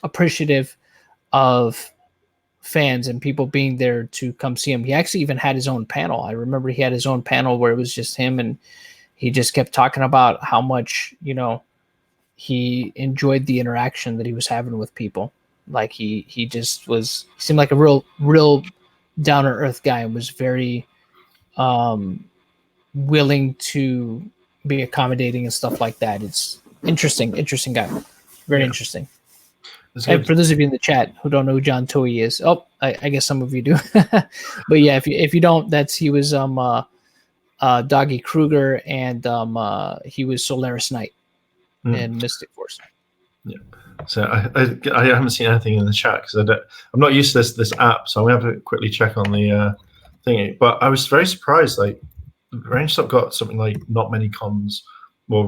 appreciative of fans and people being there to come see him. He actually even had his own panel. I remember he had his own panel where it was just him, and he just kept talking about how much, he enjoyed the interaction that he was having with people. Like he seemed like a real down to earth guy, and was very willing to be accommodating and stuff like that. It's interesting guy. Very interesting. And for those of you in the chat who don't know who John Toohey is, I guess some of you do. But yeah, if you don't, he was Doggy Kruger, and he was Solaris Knight in Mystic Force. Yeah. So I haven't seen anything in the chat, because I'm not used to this app, so I'm gonna have to quickly check on the thingy. But I was very surprised. Like, Range Stop got something like not many cons. Well,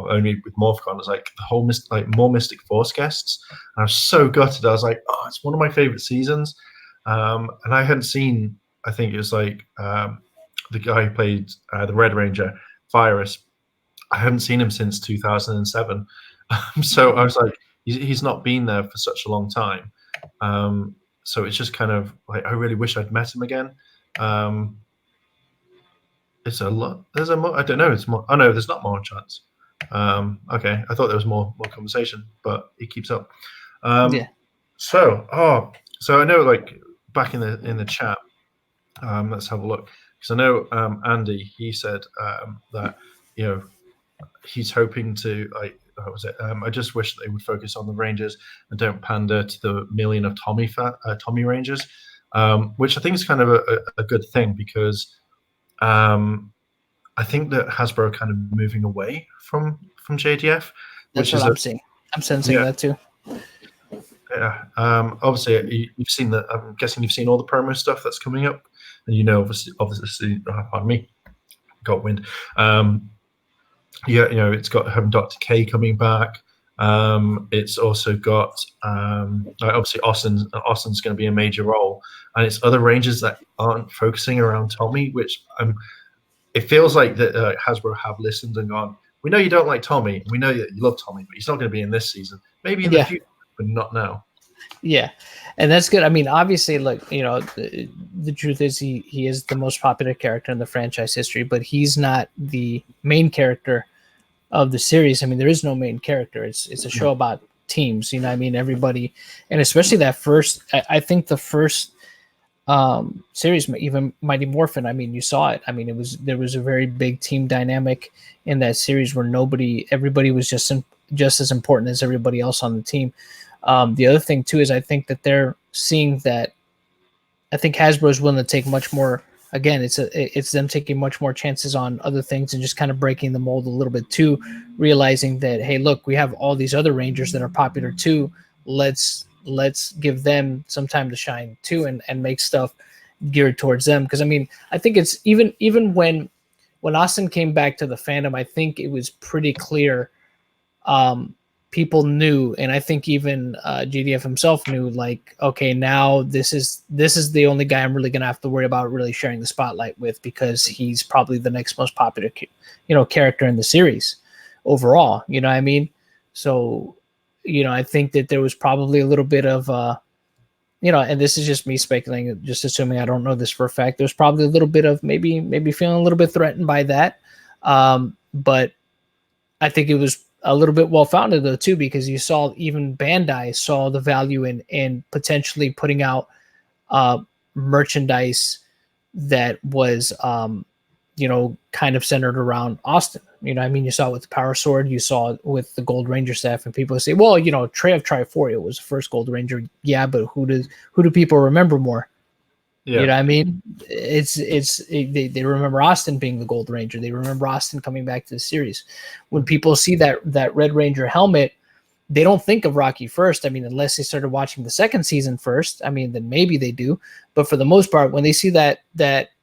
only with MorphCon. It's like the whole more Mystic Force guests. And I was so gutted. I was like, oh, it's one of my favorite seasons. And I hadn't seen. I think it was like the guy who played the Red Ranger, Virus. I hadn't seen him since 2007. So I was like, he's not been there for such a long time. So it's just kind of like, I really wish I'd met him again. It's a lot. There's a more. I don't know. It's more. Oh no, there's not more chance. Okay, I thought there was more conversation, but it keeps up. Yeah. So I know, like, back in the chat, Let's have a look, because I know Andy, he said that he's hoping to, like, what was it? I just wish they would focus on the Rangers and don't pander to the million of Tommy Rangers, which I think is kind of a good thing, because I think that Hasbro are kind of moving away from JDF, That's which what is I'm seeing. I'm sensing that too. Yeah. Obviously, you've seen that. I'm guessing you've seen all the promo stuff that's coming up, and obviously, pardon me, got wind. It's got Dr. K coming back. It's also got obviously Austin's going to be a major role, and it's other Rangers that aren't focusing around Tommy, which it feels like that Hasbro have listened and gone, we know you don't like Tommy, we know that you love Tommy, but he's not going to be in this season. Maybe in the future, but not now. Yeah, and that's good. I mean, obviously, like, the truth is he is the most popular character in the franchise history, but he's not the main character of the series. I mean, there is no main character. It's a show about teams. I mean, everybody, and especially that first. I think the first series, even Mighty Morphin. I mean, you saw it. I mean, there was a very big team dynamic in that series where everybody was just as important as everybody else on the team. The other thing too is I think that they're seeing that. I think Hasbro is willing to take much more. Again, it's them taking much more chances on other things and just kind of breaking the mold a little bit too, realizing that, hey, look, we have all these other Rangers that are popular too. Let's give them some time to shine too, and make stuff geared towards them. Because I mean, I think it's even when Austin came back to the fandom, I think it was pretty clear. People knew, and I think even JDF himself knew, like, okay, now this is the only guy I'm really gonna have to worry about really sharing the spotlight with, because he's probably the next most popular character in the series overall. You know what I mean? So I think that there was probably a little bit of and this is just me speculating, just assuming, I don't know this for a fact, there's probably a little bit of maybe feeling a little bit threatened by that, but I think it was a little bit well-founded though too, because you saw even Bandai saw the value in potentially putting out merchandise that was kind of centered around Austin. I mean, you saw it with the Power Sword, you saw it with the Gold Ranger stuff, and people say, well, Trey of Triforia was the first Gold Ranger. Yeah, but who do people remember more? Yeah. You know what I mean? They remember Austin being the Gold Ranger. They remember Austin coming back to the series. When people see that Red Ranger helmet, they don't think of Rocky first. I mean, unless they started watching the second season first. I mean, then maybe they do. But for the most part, when they see that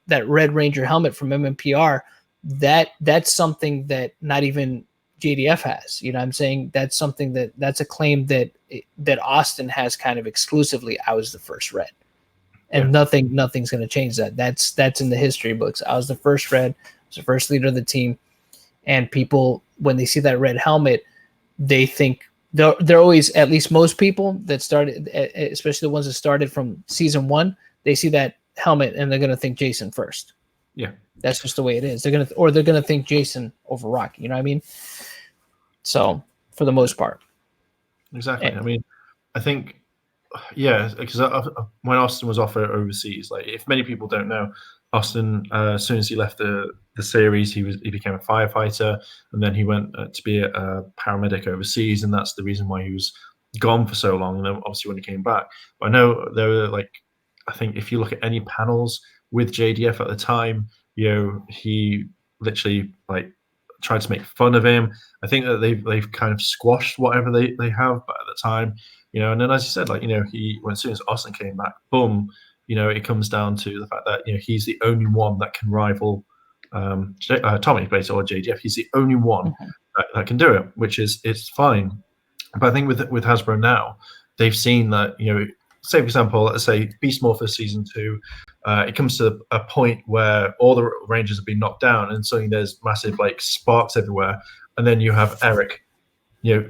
Red Ranger helmet from MMPR, that's something that not even JDF has. You know what I'm saying? That's something that's a claim that Austin has kind of exclusively. I was the first Red. And nothing's going to change that. That's in the history books. I was the first Red. I was the first leader of the team. And people, when they see that red helmet, they think they're always, at least most people that started, especially the ones that started from season 1, they see that helmet and they're going to think Jason first. Yeah, that's just the way it is. They're gonna think Jason over Rocky. You know what I mean? So for the most part, exactly. I mean, I think. Yeah, because when Austin was offered overseas, like, if many people don't know, Austin, as soon as he left the series, he became a firefighter, and then he went to be a paramedic overseas, and that's the reason why he was gone for so long. And then obviously when he came back, but I know there were, like, I think if you look at any panels with JDF at the time, he literally, like, tried to make fun of him. I think that they've kind of squashed whatever they have, but at the time. And then, as you said, like, as soon as Austin came back, boom, it comes down to the fact that, he's the only one that can rival Tommy, basically, or JDF. He's the only one that can do it, which is, it's fine. But I think with Hasbro now, they've seen that, say, for example, let's say Beast Morpher Season 2, it comes to a point where all the Rangers have been knocked down, and suddenly there's massive, like, sparks everywhere. And then you have Eric,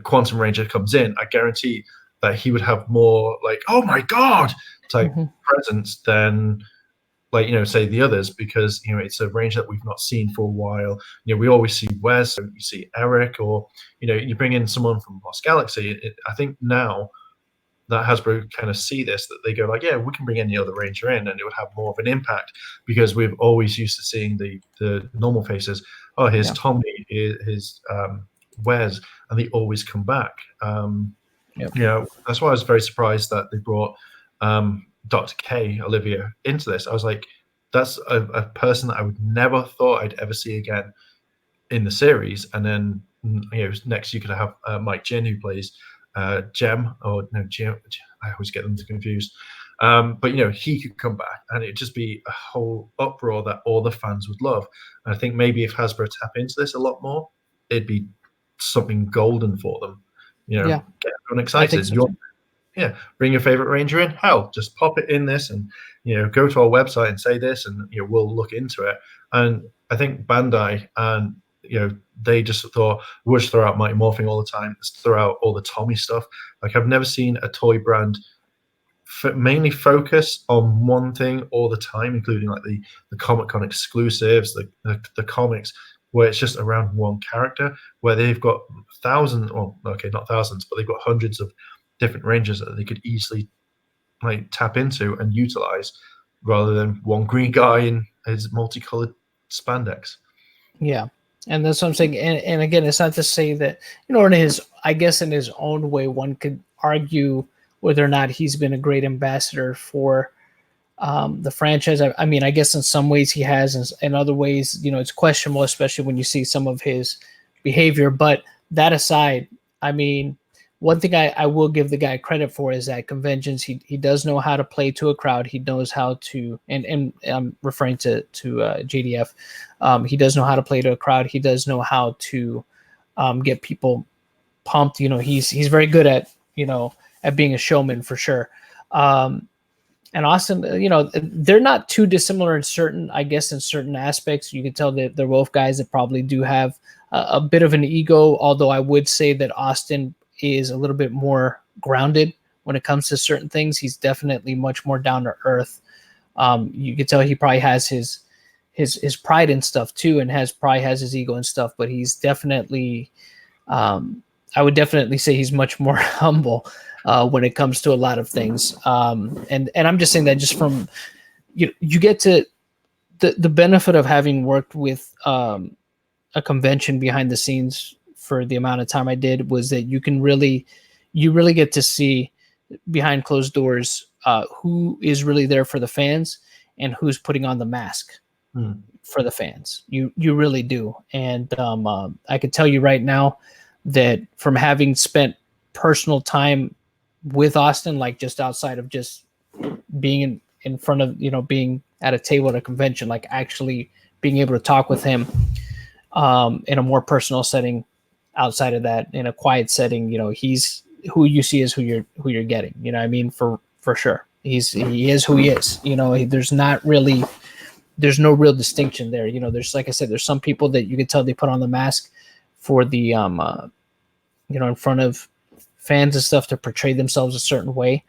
Quantum Ranger comes in. I guarantee that he would have more, like, oh my god type presence than, like, say the others, because it's a range that we've not seen for a while. We always see Wes, so you see Eric, or you bring in someone from Lost Galaxy. I think now that Hasbro kind of see this, that they go like, yeah, we can bring any other Ranger in and it would have more of an impact, because we've always used to seeing the normal faces. Oh, here's Tommy, here's Wes, and they always come back. That's why I was very surprised that they brought Dr. K, Olivia, into this. I was like, that's a person that I would never thought I'd ever see again in the series. And then next you could have Mike Jin, who plays Jem, or no, Jem. I always get them confused. But he could come back, and it'd just be a whole uproar that all the fans would love. And I think maybe if Hasbro tap into this a lot more, it'd be something golden for them. Get everyone excited. Bring your favorite Ranger in. Hell, just pop it in this, and go to our website and say this, and we'll look into it. And I think Bandai and they just thought, we'll just throw out Mighty Morphing all the time. Let's throw out all the Tommy stuff. Like, I've never seen a toy brand mainly focus on one thing all the time, including like the Comic-Con exclusives, the comics, where it's just around one character, where they've got thousands, well, okay, not thousands, but they've got hundreds of different Rangers that they could easily like tap into and utilize, rather than one green guy in his multicolored spandex. Yeah. And that's what I'm saying. And again, it's not to say that, in his own way, one could argue whether or not he's been a great ambassador for the franchise. I mean, I guess in some ways he has, in other ways, it's questionable, especially when you see some of his behavior. But that aside, I mean, one thing I will give the guy credit for is at conventions, he does know how to play to a crowd. He knows how to, and I'm referring to JDF. He does know how to play to a crowd. He does know how to get people pumped. He's very good at at being a showman, for sure. And Austin, they're not too dissimilar in certain aspects. You can tell that they're both guys that probably do have a bit of an ego, although I would say that Austin is a little bit more grounded when it comes to certain things. He's definitely much more down to earth. You can tell he probably has his pride and stuff too, and probably has his ego and stuff, but he's definitely, I would definitely say he's much more humble when it comes to a lot of things. And I'm just saying that just from, you get to the benefit of having worked with a convention behind the scenes for the amount of time I did, was that you really get to see behind closed doors who is really there for the fans and who's putting on the mask for the fans. You really do. And I can tell you right now that from having spent personal time with Austin, like just outside of just being in front of, being at a table at a convention, like actually being able to talk with him in a more personal setting. Outside of that, in a quiet setting, he's who you see is who you're getting. I mean, for sure, he is who he is. There's no real distinction there. There's, like I said, there's some people that you can tell they put on the mask for the in front of fans and stuff to portray themselves a certain way.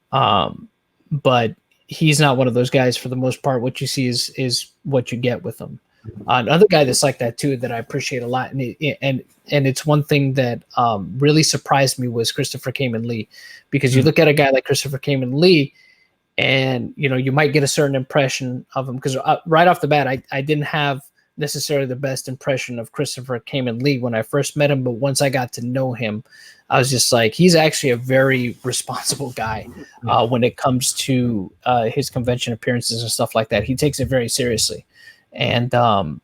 But he's not one of those guys. For the most part, what you see is what you get with him. Another guy that's like that too, that I appreciate a lot, and it's one thing that really surprised me, was Christopher Kamen Lee, because you look at a guy like Christopher Kamen Lee, and you might get a certain impression of him, because right off the bat, I didn't have necessarily the best impression of Christopher Kamen Lee when I first met him, but once I got to know him, I was just like, he's actually a very responsible guy when it comes to his convention appearances and stuff like that. He takes it very seriously. And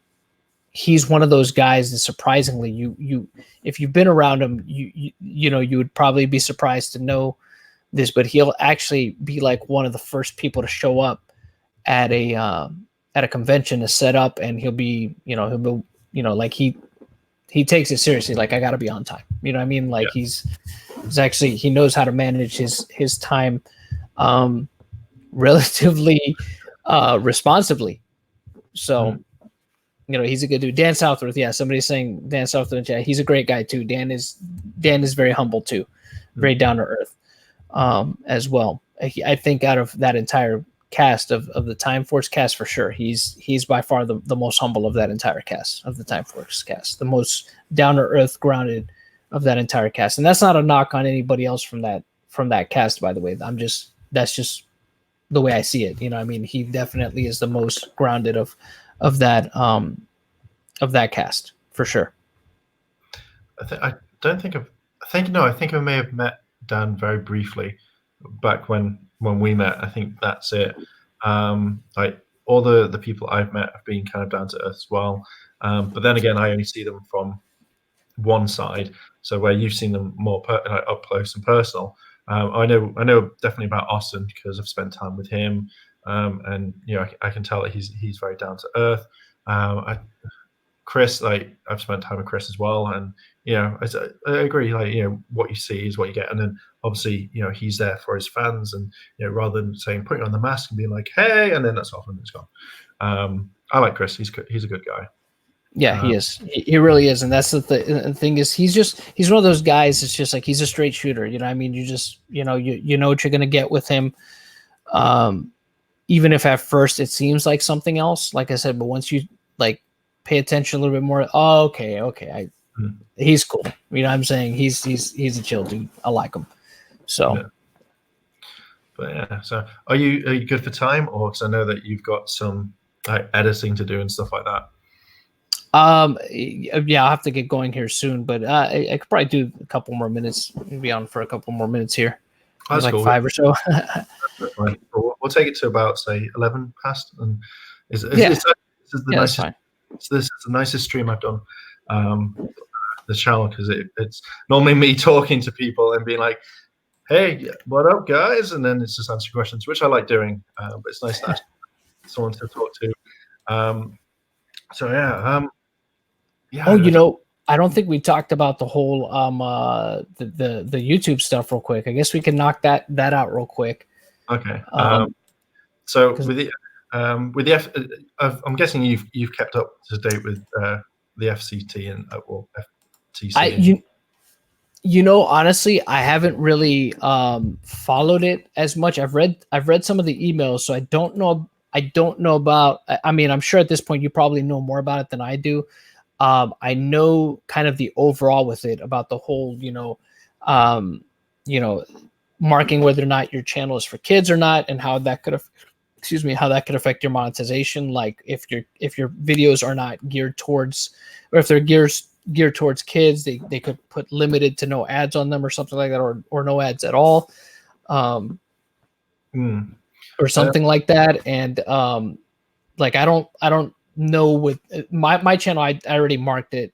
he's one of those guys that, surprisingly, you if you've been around him, you would probably be surprised to know this, but he'll actually be like one of the first people to show up at a convention to set up, and he'll be like he takes it seriously. Like, I got to be on time. You know what I mean? Like, he's actually, he knows how to manage his time relatively responsibly. So, he's a good dude. Dan Southworth, somebody's saying Dan Southworth. Yeah, he's a great guy too. Dan is very humble too, very down to earth as well. I think out of that entire cast of the Time Force cast, for sure, he's by far the most humble of that entire cast, of the Time Force cast, the most down to earth, grounded of that entire cast. And that's not a knock on anybody else from that from that cast. By the way, that's just the way I see it. You know, I mean, he definitely is the most grounded of that cast for sure. I don't think I think no. I think I may have met Dan very briefly back when we met. I think that's it. Like all the people I've met have been kind of down to earth as well. But then again, I only see them from one side. So where you've seen them more like up close and personal. I know definitely about Austin because I've spent time with him, and you know I can tell that he's very down to earth. Chris, like I've spent time with Chris as well, and you know I agree. Like you know what you see is what you get, and then obviously you know he's there for his fans, and you know rather than saying putting on the mask and being like hey, and then that's off and it's gone. I like Chris. He's a good guy. Yeah, he is. He really is, and that's the thing is he's one of those guys. It's just like he's a straight shooter. You know, I mean, you know what you're gonna get with him. Even if at first it seems like something else, like I said, but once you like pay attention a little bit more, oh, okay, he's cool. You know what I'm saying? He's a chill dude. I like him. So, yeah. But yeah, so are you good for time, or because I know that you've got some like editing to do and stuff like that? Yeah, I'll have to get going here soon, but I could probably do a couple more minutes. Be on for a couple more minutes here. That's like cool. 5 or so. We'll take it to about say 11 past, and this is the nicest. Fine. This is the nicest stream I've done. The channel because it's normally me talking to people and being like, "Hey, what up, guys?" and then it's just answering questions, which I like doing. But it's nice to have someone to talk to. So yeah. Oh, you know, I don't think we talked about the whole the YouTube stuff real quick. I guess we can knock that out real quick. Okay. So with the I'm guessing you've kept up to date with the FCT and FTC. You know, honestly, I haven't really followed it as much. I've read some of the emails, so I don't know about. I mean, I'm sure at this point you probably know more about it than I do. I know kind of the overall with it about the whole, marking whether or not your channel is for kids or not, and how that could affect your monetization. Like if your videos are not geared towards, or if they're geared towards kids, they could put limited to no ads on them or something like that, or no ads at all, or something like that. And like I don't know with my channel, I already marked it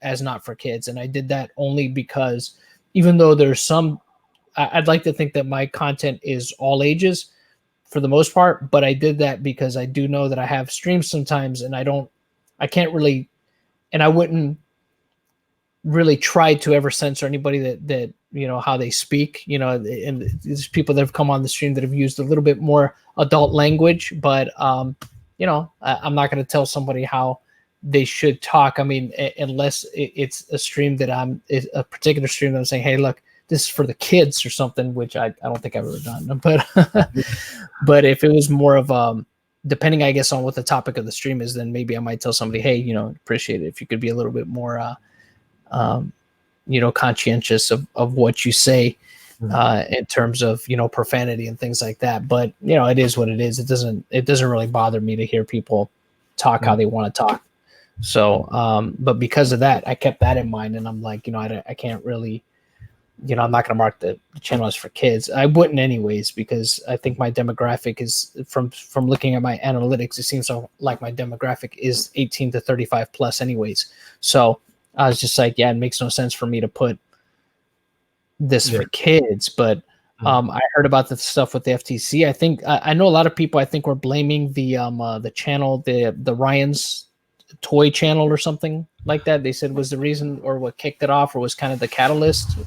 as not for kids, and I did that only because even though there's some, I'd like to think that my content is all ages for the most part, but I did that because I do know that I have streams sometimes, and I can't really, and I wouldn't really try to ever censor anybody that you know how they speak, you know, and there's people that have come on the stream that have used a little bit more adult language, but you know, I'm not going to tell somebody how they should talk. I mean, unless it's a stream that a particular stream that I'm saying, hey, look, this is for the kids or something, which I don't think I've ever done. But but if it was more of depending, I guess, on what the topic of the stream is, then maybe I might tell somebody, hey, you know, appreciate it if you could be a little bit more you know, conscientious of what you say in terms of, you know, profanity and things like that. But you know, it is what it is. It doesn't really bother me to hear people talk how they want to talk. So but because of that, I kept that in mind, and I'm like, you know, I can't really, you know, I'm not going to mark the channel as for kids. I wouldn't anyways, because I think my demographic is from looking at my analytics, it seems like my demographic is 18 to 35 plus anyways. So I was just like, yeah, it makes no sense for me to put this for kids. But I heard about the stuff with the FTC. I think I know a lot of people, I think, were blaming the channel, the Ryan's toy channel or something like that. They said was the reason, or what kicked it off, or was kind of the catalyst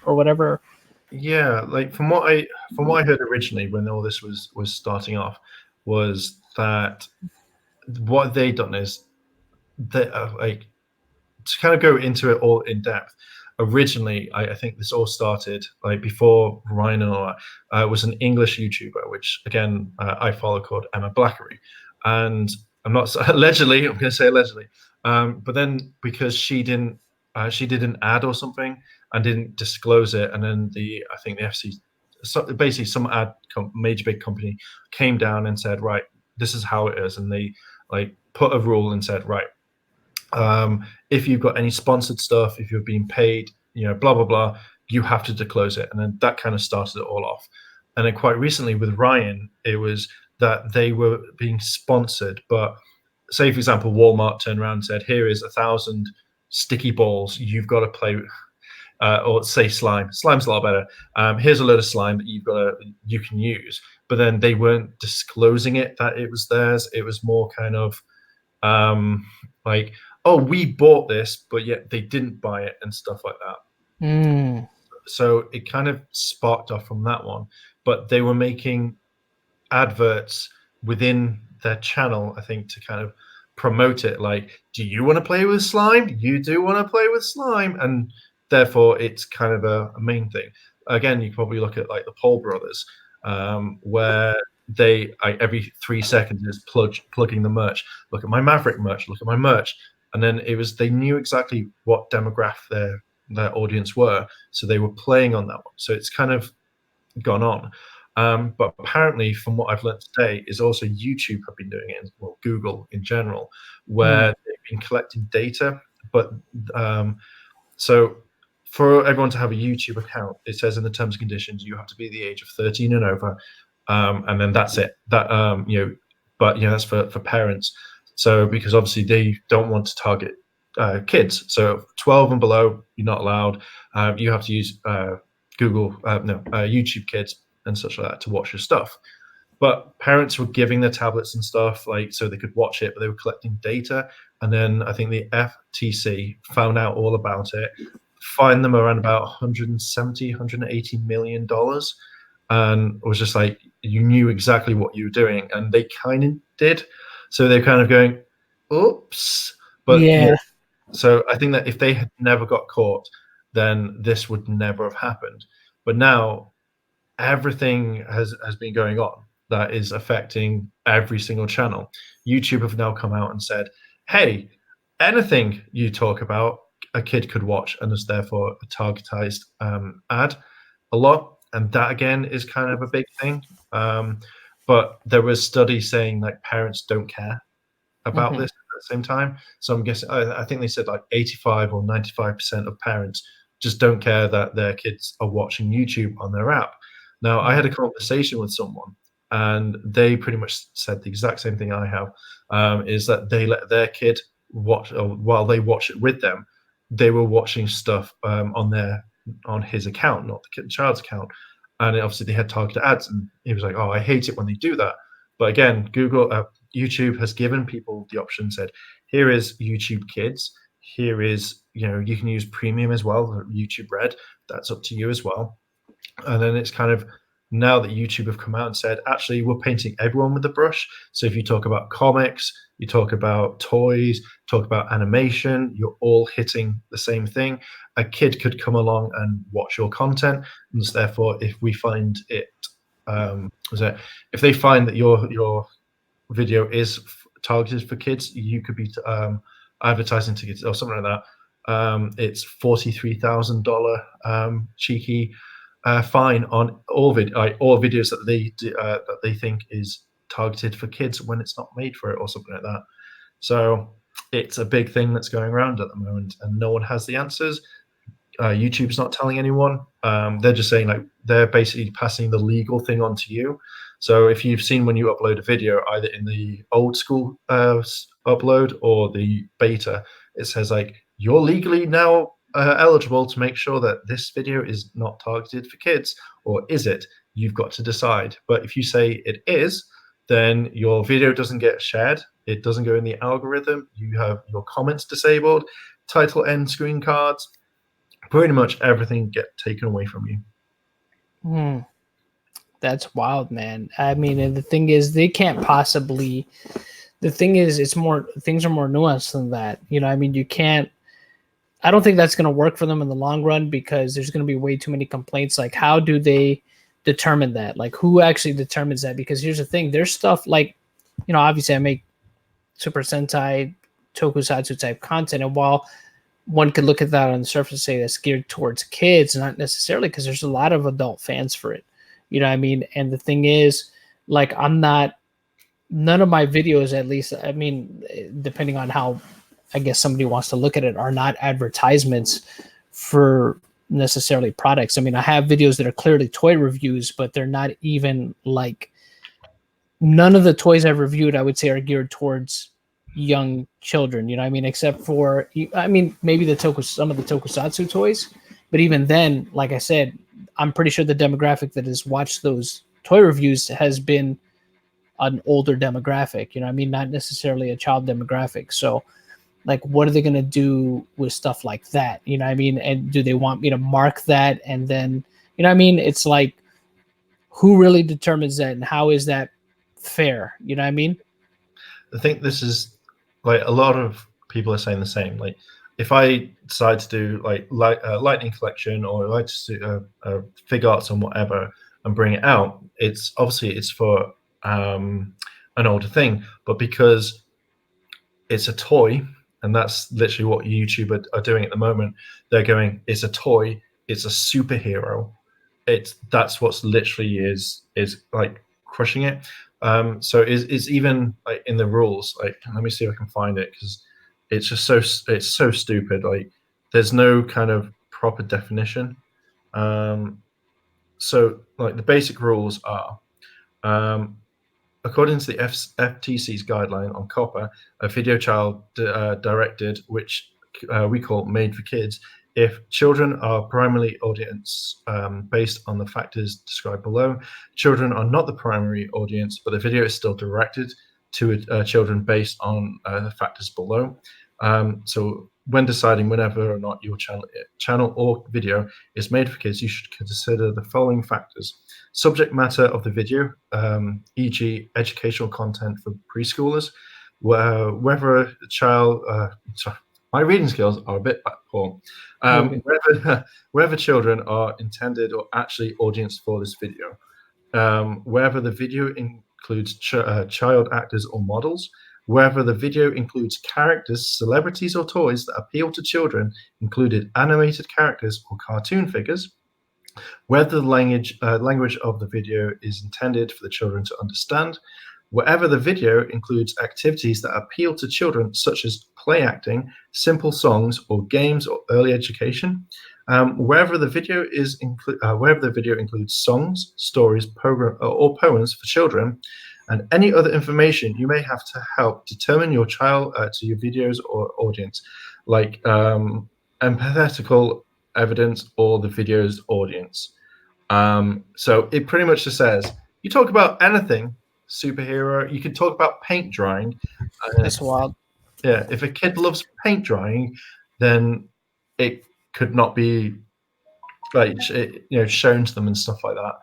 or whatever. Yeah, like from what I heard originally when all this was starting off, was that what they done is that like to kind of go into it all in depth. Originally, I think this all started like before Ryan and all that, was an English YouTuber, which again I follow, called Emma Blackery, and I'm not allegedly, I'm going to say allegedly, but then because she didn't she did an ad or something and didn't disclose it, and then I think the FCC, so basically some major big company came down and said, right, this is how it is, and they like put a rule and said, right, if you've got any sponsored stuff, if you're being paid, blah blah blah, you have to disclose it, and then that kind of started it all off. And then quite recently with Ryan, it was that they were being sponsored, but say for example, Walmart turned around and said, here is 1,000 sticky balls you've got to play with. Or say slime. Slime's a lot better. Here's a load of slime that you can use. But then they weren't disclosing it that it was theirs. It was more kind of like, oh, we bought this, but yet they didn't buy it and stuff like that. So it kind of sparked off from that one. But they were making adverts within their channel, I think, to kind of promote it. Like, do you want to play with slime? You do want to play with slime, and therefore it's kind of a main thing. Again, you probably look at like the Paul brothers, where they every 3 seconds is plugging the merch. Look at my Maverick merch. Look at my merch. And then they knew exactly what demographic their audience were, so they were playing on that one. So it's kind of gone on. But apparently, from what I've learned today, is also YouTube have been doing it, well, Google in general, where they've been collecting data. But so for everyone to have a YouTube account, it says in the terms and conditions you have to be the age of 13 and over, and then that's it. That but that's for parents. So because obviously they don't want to target kids. So 12 and below, you're not allowed. You have to use YouTube Kids and such like that to watch your stuff. But parents were giving their tablets and stuff so they could watch it, but they were collecting data. And then I think the FTC found out all about it, fined them around about 170, 180 million dollars, and it was just like, you knew exactly what you were doing, and they kind of did. So they're kind of going, oops. But so I think that if they had never got caught, then this would never have happened. But now everything has been going on that is affecting every single channel. YouTube have now come out and said, hey, anything you talk about, a kid could watch, and is therefore a targetized ad a lot. And that again is kind of a big thing. But there was studies saying like parents don't care about this at the same time. So I'm guessing, I think they said like 85 or 95% of parents just don't care that their kids are watching YouTube on their app. Now, I had a conversation with someone, and they pretty much said the exact same thing I have, is that they let their kid watch, or while they watch it with them, they were watching stuff on his account, not the child's account. And obviously they had targeted ads, and he was like, oh, I hate it when they do that. But again, YouTube has given people the option, said, here is YouTube Kids. Here is, you can use premium as well, YouTube Red. That's up to you as well. And then it's kind of, now that YouTube have come out and said, actually, we're painting everyone with the brush. So if you talk about comics, you talk about toys, talk about animation, you're all hitting the same thing. A kid could come along and watch your content, and therefore, if we find it, if they find that your video is targeted for kids, you could be advertising to kids or something like that. It's $43,000 cheeky fine on all videos that they think is targeted for kids when it's not made for it or something like that. So it's a big thing that's going around at the moment, and no one has the answers. YouTube's not telling anyone. They're just saying, like, they're basically passing the legal thing on to you. So if you've seen when you upload a video, either in the old school upload or the beta, it says like, you're legally now eligible to make sure that this video is not targeted for kids, or is it? You've got to decide. But if you say it is, then your video doesn't get shared. It doesn't go in the algorithm. You have your comments disabled, title end screen cards, pretty much everything get taken away from you. That's wild, man. I mean, and the thing is, they can't possibly. The thing is, things are more nuanced than that. I mean, you can't. I don't think that's going to work for them in the long run, because there's going to be way too many complaints. Like, how do they determine that? Like, who actually determines that? Because here's the thing: there's stuff like, obviously I make Super Sentai, Tokusatsu type content, and while one could look at that on the surface and say that's geared towards kids, not necessarily, because there's a lot of adult fans for it. You know what I mean? And the thing is, like, none of my videos, at least, I mean, depending on how I guess somebody wants to look at it, are not advertisements for necessarily products. I mean, I have videos that are clearly toy reviews, but they're not even like, none of the toys I've reviewed, I would say, are geared towards young children. You know what I mean? Except for, I mean, maybe some of the tokusatsu toys, but even then, like I said, I'm pretty sure the demographic that has watched those toy reviews has been an older demographic, you know what I mean? Not necessarily a child demographic. So, like, what are they going to do with stuff like that? You know what I mean? And do they want me to mark that? And then, you know what I mean? It's like, who really determines that, and how is that fair? You know what I mean? I think this is, like, a lot of people are saying the same. Like, if I decide to do like lightning collection, or like to do fig arts and whatever, and bring it out, it's obviously it's for an older thing, but because it's a toy, and that's literally what YouTube are doing at the moment. They're going, it's a toy, it's a superhero. That's what's literally is like crushing it. So it's even like in the rules. Like, let me see if I can find it, because it's just it's so stupid. Like, there's no kind of proper definition. So like the basic rules are, according to the FTC's guideline on copper, a video child directed, which we call made for kids, if children are primarily audience based on the factors described below. Children are not the primary audience, but the video is still directed to children based on the factors below. So when deciding whenever or not your channel or video is made for kids, you should consider the following factors: subject matter of the video, e.g. educational content for preschoolers, whether a child, sorry, my reading skills are a bit poor, whether children are intended or actually audience for this video, whether the video includes child actors or models, whether the video includes characters, celebrities, or toys that appeal to children, included animated characters or cartoon figures, whether the language of the video is intended for the children to understand, wherever the video includes activities that appeal to children, such as play acting, simple songs, or games, or early education, wherever the video includes songs, stories, or poems for children, and any other information you may have to help determine your child to your videos or audience, like empathetical evidence or the video's audience. So it pretty much just says, you talk about anything superhero, you can talk about paint drying. That's wild. Yeah, if a kid loves paint drying, then it could not be like shown to them and stuff like that.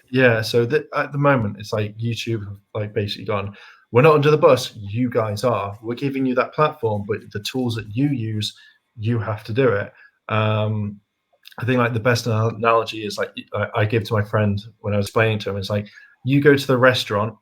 Yeah, so at the moment it's like YouTube have like basically gone, we're not under the bus, you guys are. We're giving you that platform, but the tools that you use, you have to do it. I think like the best analogy is like I give to my friend when I was explaining to him, it's like, you go to the restaurant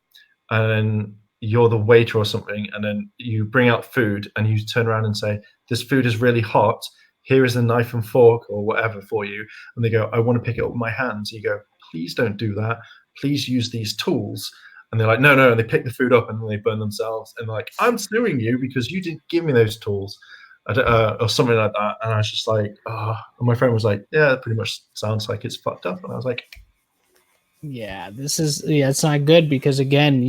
and you're the waiter or something, and then you bring out food and you turn around and say, this food is really hot, here is a knife and fork or whatever for you. And they go, I want to pick it up with my hands. You go, please don't do that. Please use these tools. And they're like, no, no. And they pick the food up and then they burn themselves. And they're like, I'm suing you because you didn't give me those tools, or something like that. And I was just like, oh. And my friend was like, yeah, that pretty much sounds like it's fucked up. And I was like, yeah, it's not good, because again,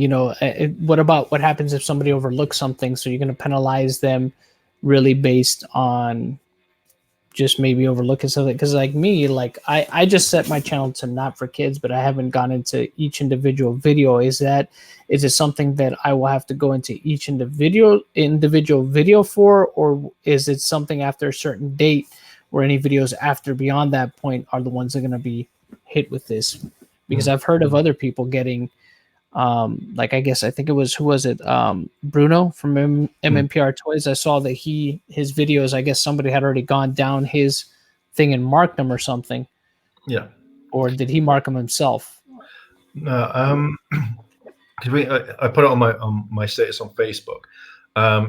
what happens if somebody overlooks something? So you're going to penalize them really based on just maybe overlooking something? Because like me, like I just set my channel to not for kids, but I haven't gone into each individual video. Is it something that I will have to go into each individual video for, or is it something after a certain date where any videos after beyond that point are the ones that are going to be hit with this? Because I've heard of other people getting like, I think it was, who was it? Bruno from MMPR Toys. I saw that his videos, I guess somebody had already gone down his thing and marked them or something. Yeah. Or did he mark them himself? No, I put it on my status on Facebook.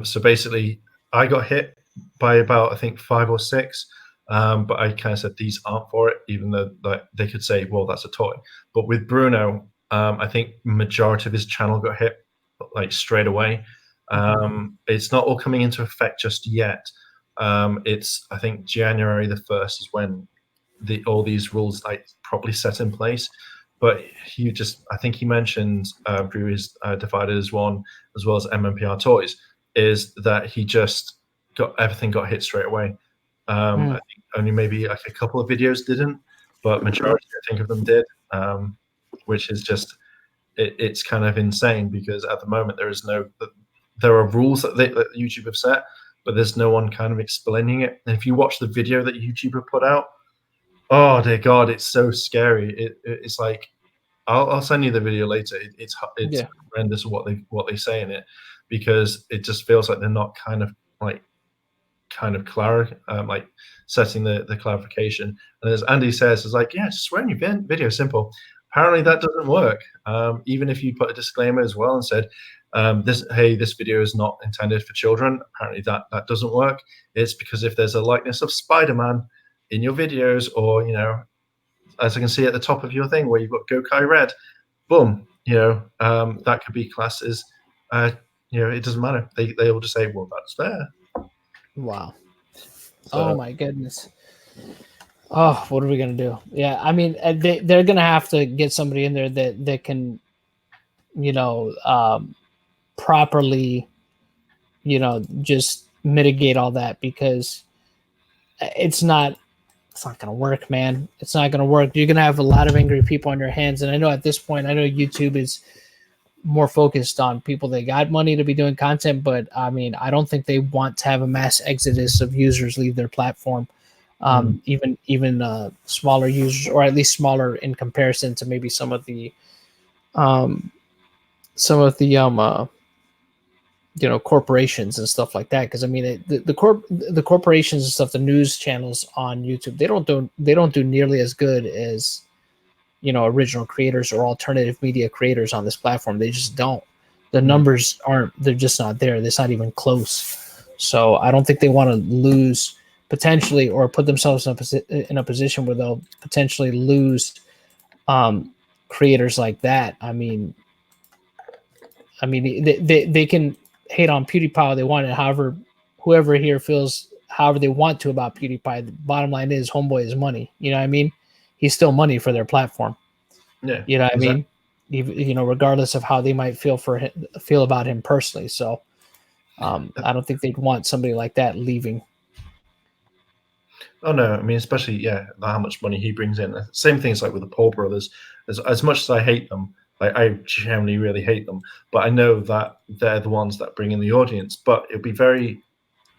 So basically, I got hit by about, I think, 5 or 6. But I kind of said these aren't for it, even though like they could say, well, that's a toy. But with Bruno, I think majority of his channel got hit like straight away. It's not all coming into effect just yet. It's, I think, January the 1st is when all these rules like properly set in place. But I think he mentioned previous Dividers one as well as MMPR Toys, is that he just everything got hit straight away. I think only maybe like a couple of videos didn't, but majority I think of them did, which is just it's kind of insane because at the moment there are rules that YouTube have set, but there's no one kind of explaining it. And if you watch the video that YouTube have put out, oh dear God, it's so scary. It's like I'll send you the video later. It's horrendous what they say in it, because it just feels like they're not kind of like setting the clarification. And as Andy says, it's like, yeah, just swear in your video, simple. Apparently that doesn't work. Even if you put a disclaimer as well and said, this video is not intended for children, apparently that doesn't work. It's because if there's a likeness of Spider-Man in your videos, or as I can see at the top of your thing where you've got Gokai Red, boom, that could be classed as it doesn't matter. They all just say, well, that's there. Wow. So, oh my goodness. Oh, what are we gonna do? Yeah, I mean, they're gonna have to get somebody in there that can, properly, just mitigate all that, because it's not gonna work, man. It's not gonna work. You're gonna have a lot of angry people on your hands, and I know at this point, YouTube is more focused on people that got money to be doing content, but I mean, I don't think they want to have a mass exodus of users leave their platform. Even smaller users, or at least smaller in comparison to maybe some of the corporations and stuff like that. Because I mean, the corporations and stuff, the news channels on YouTube, they don't do nearly as good as original creators or alternative media creators on this platform. They just don't. The numbers they're just not there. It's not even close. So I don't think they want to lose potentially, or put themselves in a position where they'll potentially lose creators like that. I mean, they can hate on PewDiePie all they want, and however, whoever here feels however they want to about PewDiePie. The bottom line is, homeboy is money. You know what I mean? He's still money for their platform. Yeah. You know what I mean? Even, regardless of how they might feel about him personally. So I don't think they'd want somebody like that leaving. Oh no, I mean, especially how much money he brings in. Same things like with the Paul brothers. As much as I hate them, I generally really hate them, but I know that they're the ones that bring in the audience. But it'd be very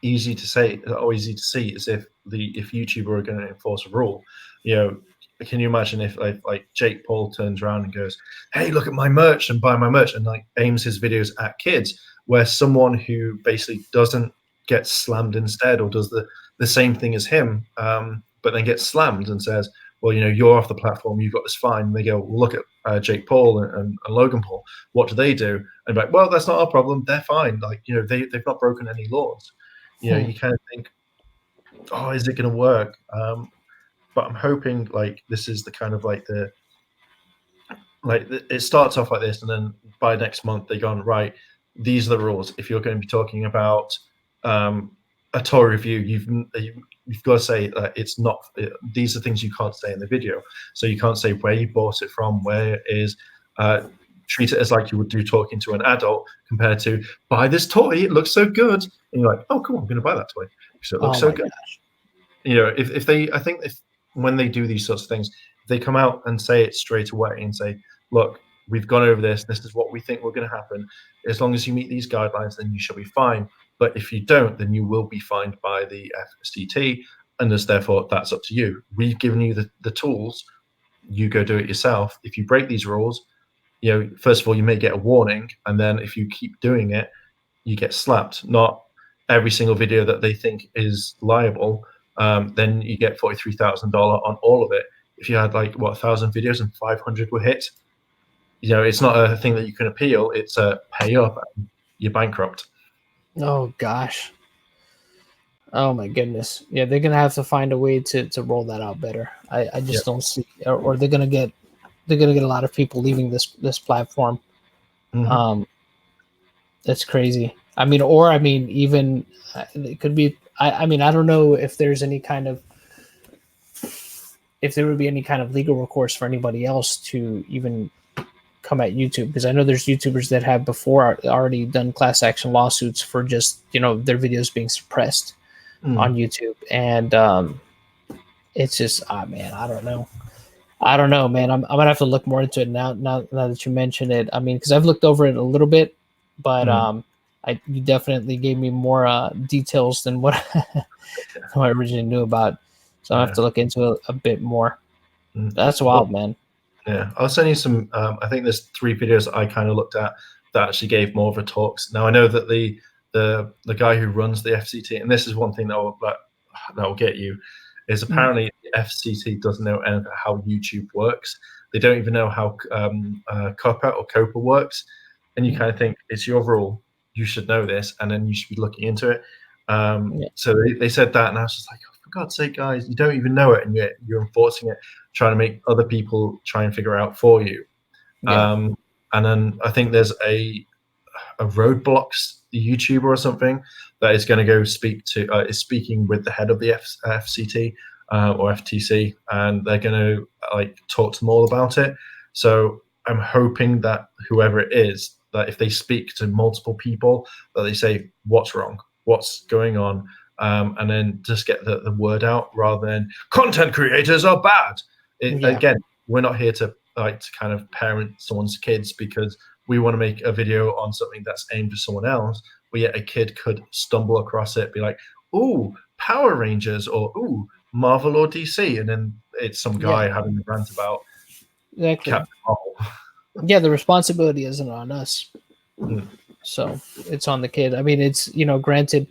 easy to say, or easy to see, as if YouTube are going to enforce a rule. Can you imagine if like Jake Paul turns around and goes, "Hey, look at my merch and buy my merch," and like aims his videos at kids, where someone who basically doesn't get slammed instead, or does the same thing as him, but then gets slammed and says, well, you're off the platform, you got this fine. And they go, well, look at Jake Paul and Logan Paul. What do they do? And like, well, that's not our problem. They're fine. Like, they've not broken any laws. You kind of think, oh, is it going to work? But I'm hoping like this is the kind of it starts off like this, and then by next month they go on, right, these are the rules. If you're going to be talking about a toy review, you've got to say that it's not. These are things you can't say in the video. So you can't say where you bought it from, where it is. Treat it as like you would do talking to an adult, compared to buy this toy. It looks so good, and you're like, oh, cool, I'm going to buy that toy because it looks so good. Gosh. If when they do these sorts of things, they come out and say it straight away and say, look, we've gone over this. This is what we think we're going to happen. As long as you meet these guidelines, then you shall be fine. But if you don't, then you will be fined by the FTC, and therefore that's up to you. We've given you the tools. You go do it yourself. If you break these rules, first of all, you may get a warning, and then if you keep doing it, you get slapped. Not every single video that they think is liable. Then you get $43,000 on all of it. If you had 1,000 videos and 500 were hit, it's not a thing that you can appeal. It's a pay up, and you're bankrupt. Oh gosh. Oh my goodness. Yeah, they're gonna have to find a way to roll that out better. I Yeah. just don't see, or they're gonna get a lot of people leaving this platform. Mhm. That's crazy. I mean, or I mean, even it could be. I mean, I don't know if there's any kind of, if there would be any kind of legal recourse for anybody else to even come at YouTube, because I know there's YouTubers that have before already done class action lawsuits for just their videos being suppressed on Mm. YouTube, and it's just man, I don't know, man. I'm gonna have to look more into it now that you mention it. I mean, because I've looked over it a little bit, but Mm. you definitely gave me more details than what I originally knew about. So I have Yeah. to look into it a bit more. Mm. That's Well, wild, man. yeah, I'll send you some. I think there's 3 videos I kind of looked at that actually gave more of a talks. Now I know that the guy who runs the FCT, and this is one thing that will get you, is Mm. apparently the FCT doesn't know anything about how YouTube works. They don't even know how COPPA or COPA works, and you Mm. kind of think it's your rule, you should know this, and then you should be looking into it. Yeah, So they said that, and I was just like, oh, for God's sake, guys, you don't even know it, and you're enforcing it, trying to make other people try and figure out for you. yeah, And then I think there's a roadblocks YouTuber or something that is going to go is speaking with the head of the FCT or FTC, and they're going to like talk to them all about it. So I'm hoping that whoever it is, that if they speak to multiple people, that they say what's wrong, what's going on, and then just get the word out rather than content creators are bad. yeah, Again, we're not here to like to kind of parent someone's kids because we want to make a video on something that's aimed at someone else, but yet a kid could stumble across it, be like, "Ooh, Power Rangers," or "Ooh, Marvel or DC," and then it's some yeah. guy having a rant about Exactly. Captain Marvel. Yeah, the responsibility isn't on us. Mm. So it's on the kid. I mean, it's granted,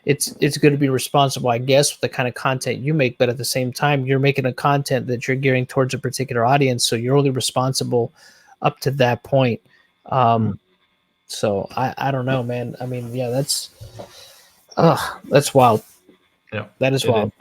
it's good to be responsible, I guess, with the kind of content you make, but at the same time, you're making a content that you're gearing towards a particular audience, so you're only responsible up to that point. Mm. So I don't know, man. I mean, yeah, that's wild. Yeah, That is it is. wild.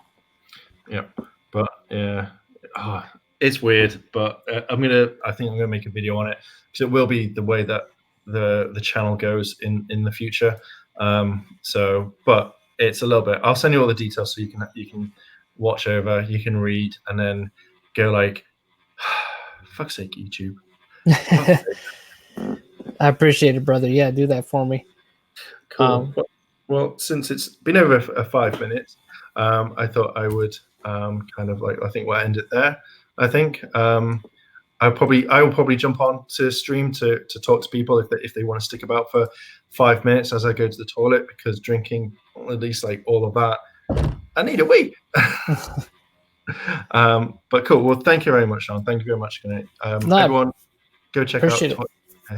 Yeah, but yeah, oh, it's weird. But I think I'm gonna make a video on it because it will be the way that the channel goes in the future. But it's a little bit. I'll send you all the details so you can watch over, you can read, and then go like, fuck's sake, YouTube. Fuck's sake. I appreciate it, brother. Yeah, do that for me. Cool. Well, since it's been over 5 minutes, I thought I would kind of like I think we'll end it there. I think I will probably jump on to stream to talk to people if they want to stick about for 5 minutes as I go to the toilet because drinking at least like all of that, I need a wee. But cool. Well, thank you very much, Sean. Thank you very much. No, I Everyone, go check out. appreciate it.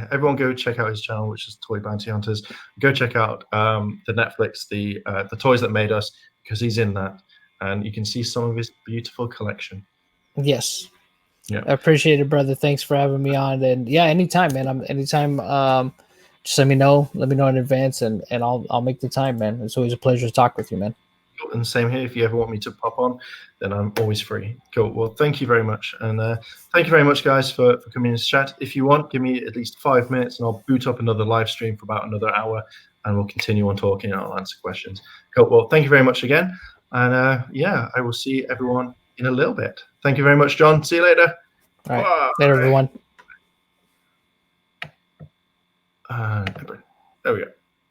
Everyone go check out his channel, which is Toy Bounty Hunters. Go check out the Netflix, the Toys That Made Us, because he's in that, and you can see some of his beautiful collection. Yes. Yeah. I appreciate it, brother. Thanks for having me on. And yeah, anytime, man. Anytime. Just let me know. Let me know in advance, and I'll make the time, man. It's always a pleasure to talk with you, man. And same here. If you ever want me to pop on, then I'm always free. Cool. Well, thank you very much, and thank you very much, guys, for coming in to chat. If you want, give me at least 5 minutes, and I'll boot up another live stream for about another hour, and we'll continue on talking, and I'll answer questions. Cool. Well, thank you very much again, and yeah, I will see everyone in a little bit. Thank you very much, John. See you later. All right. Bye. Later, everyone. There we go.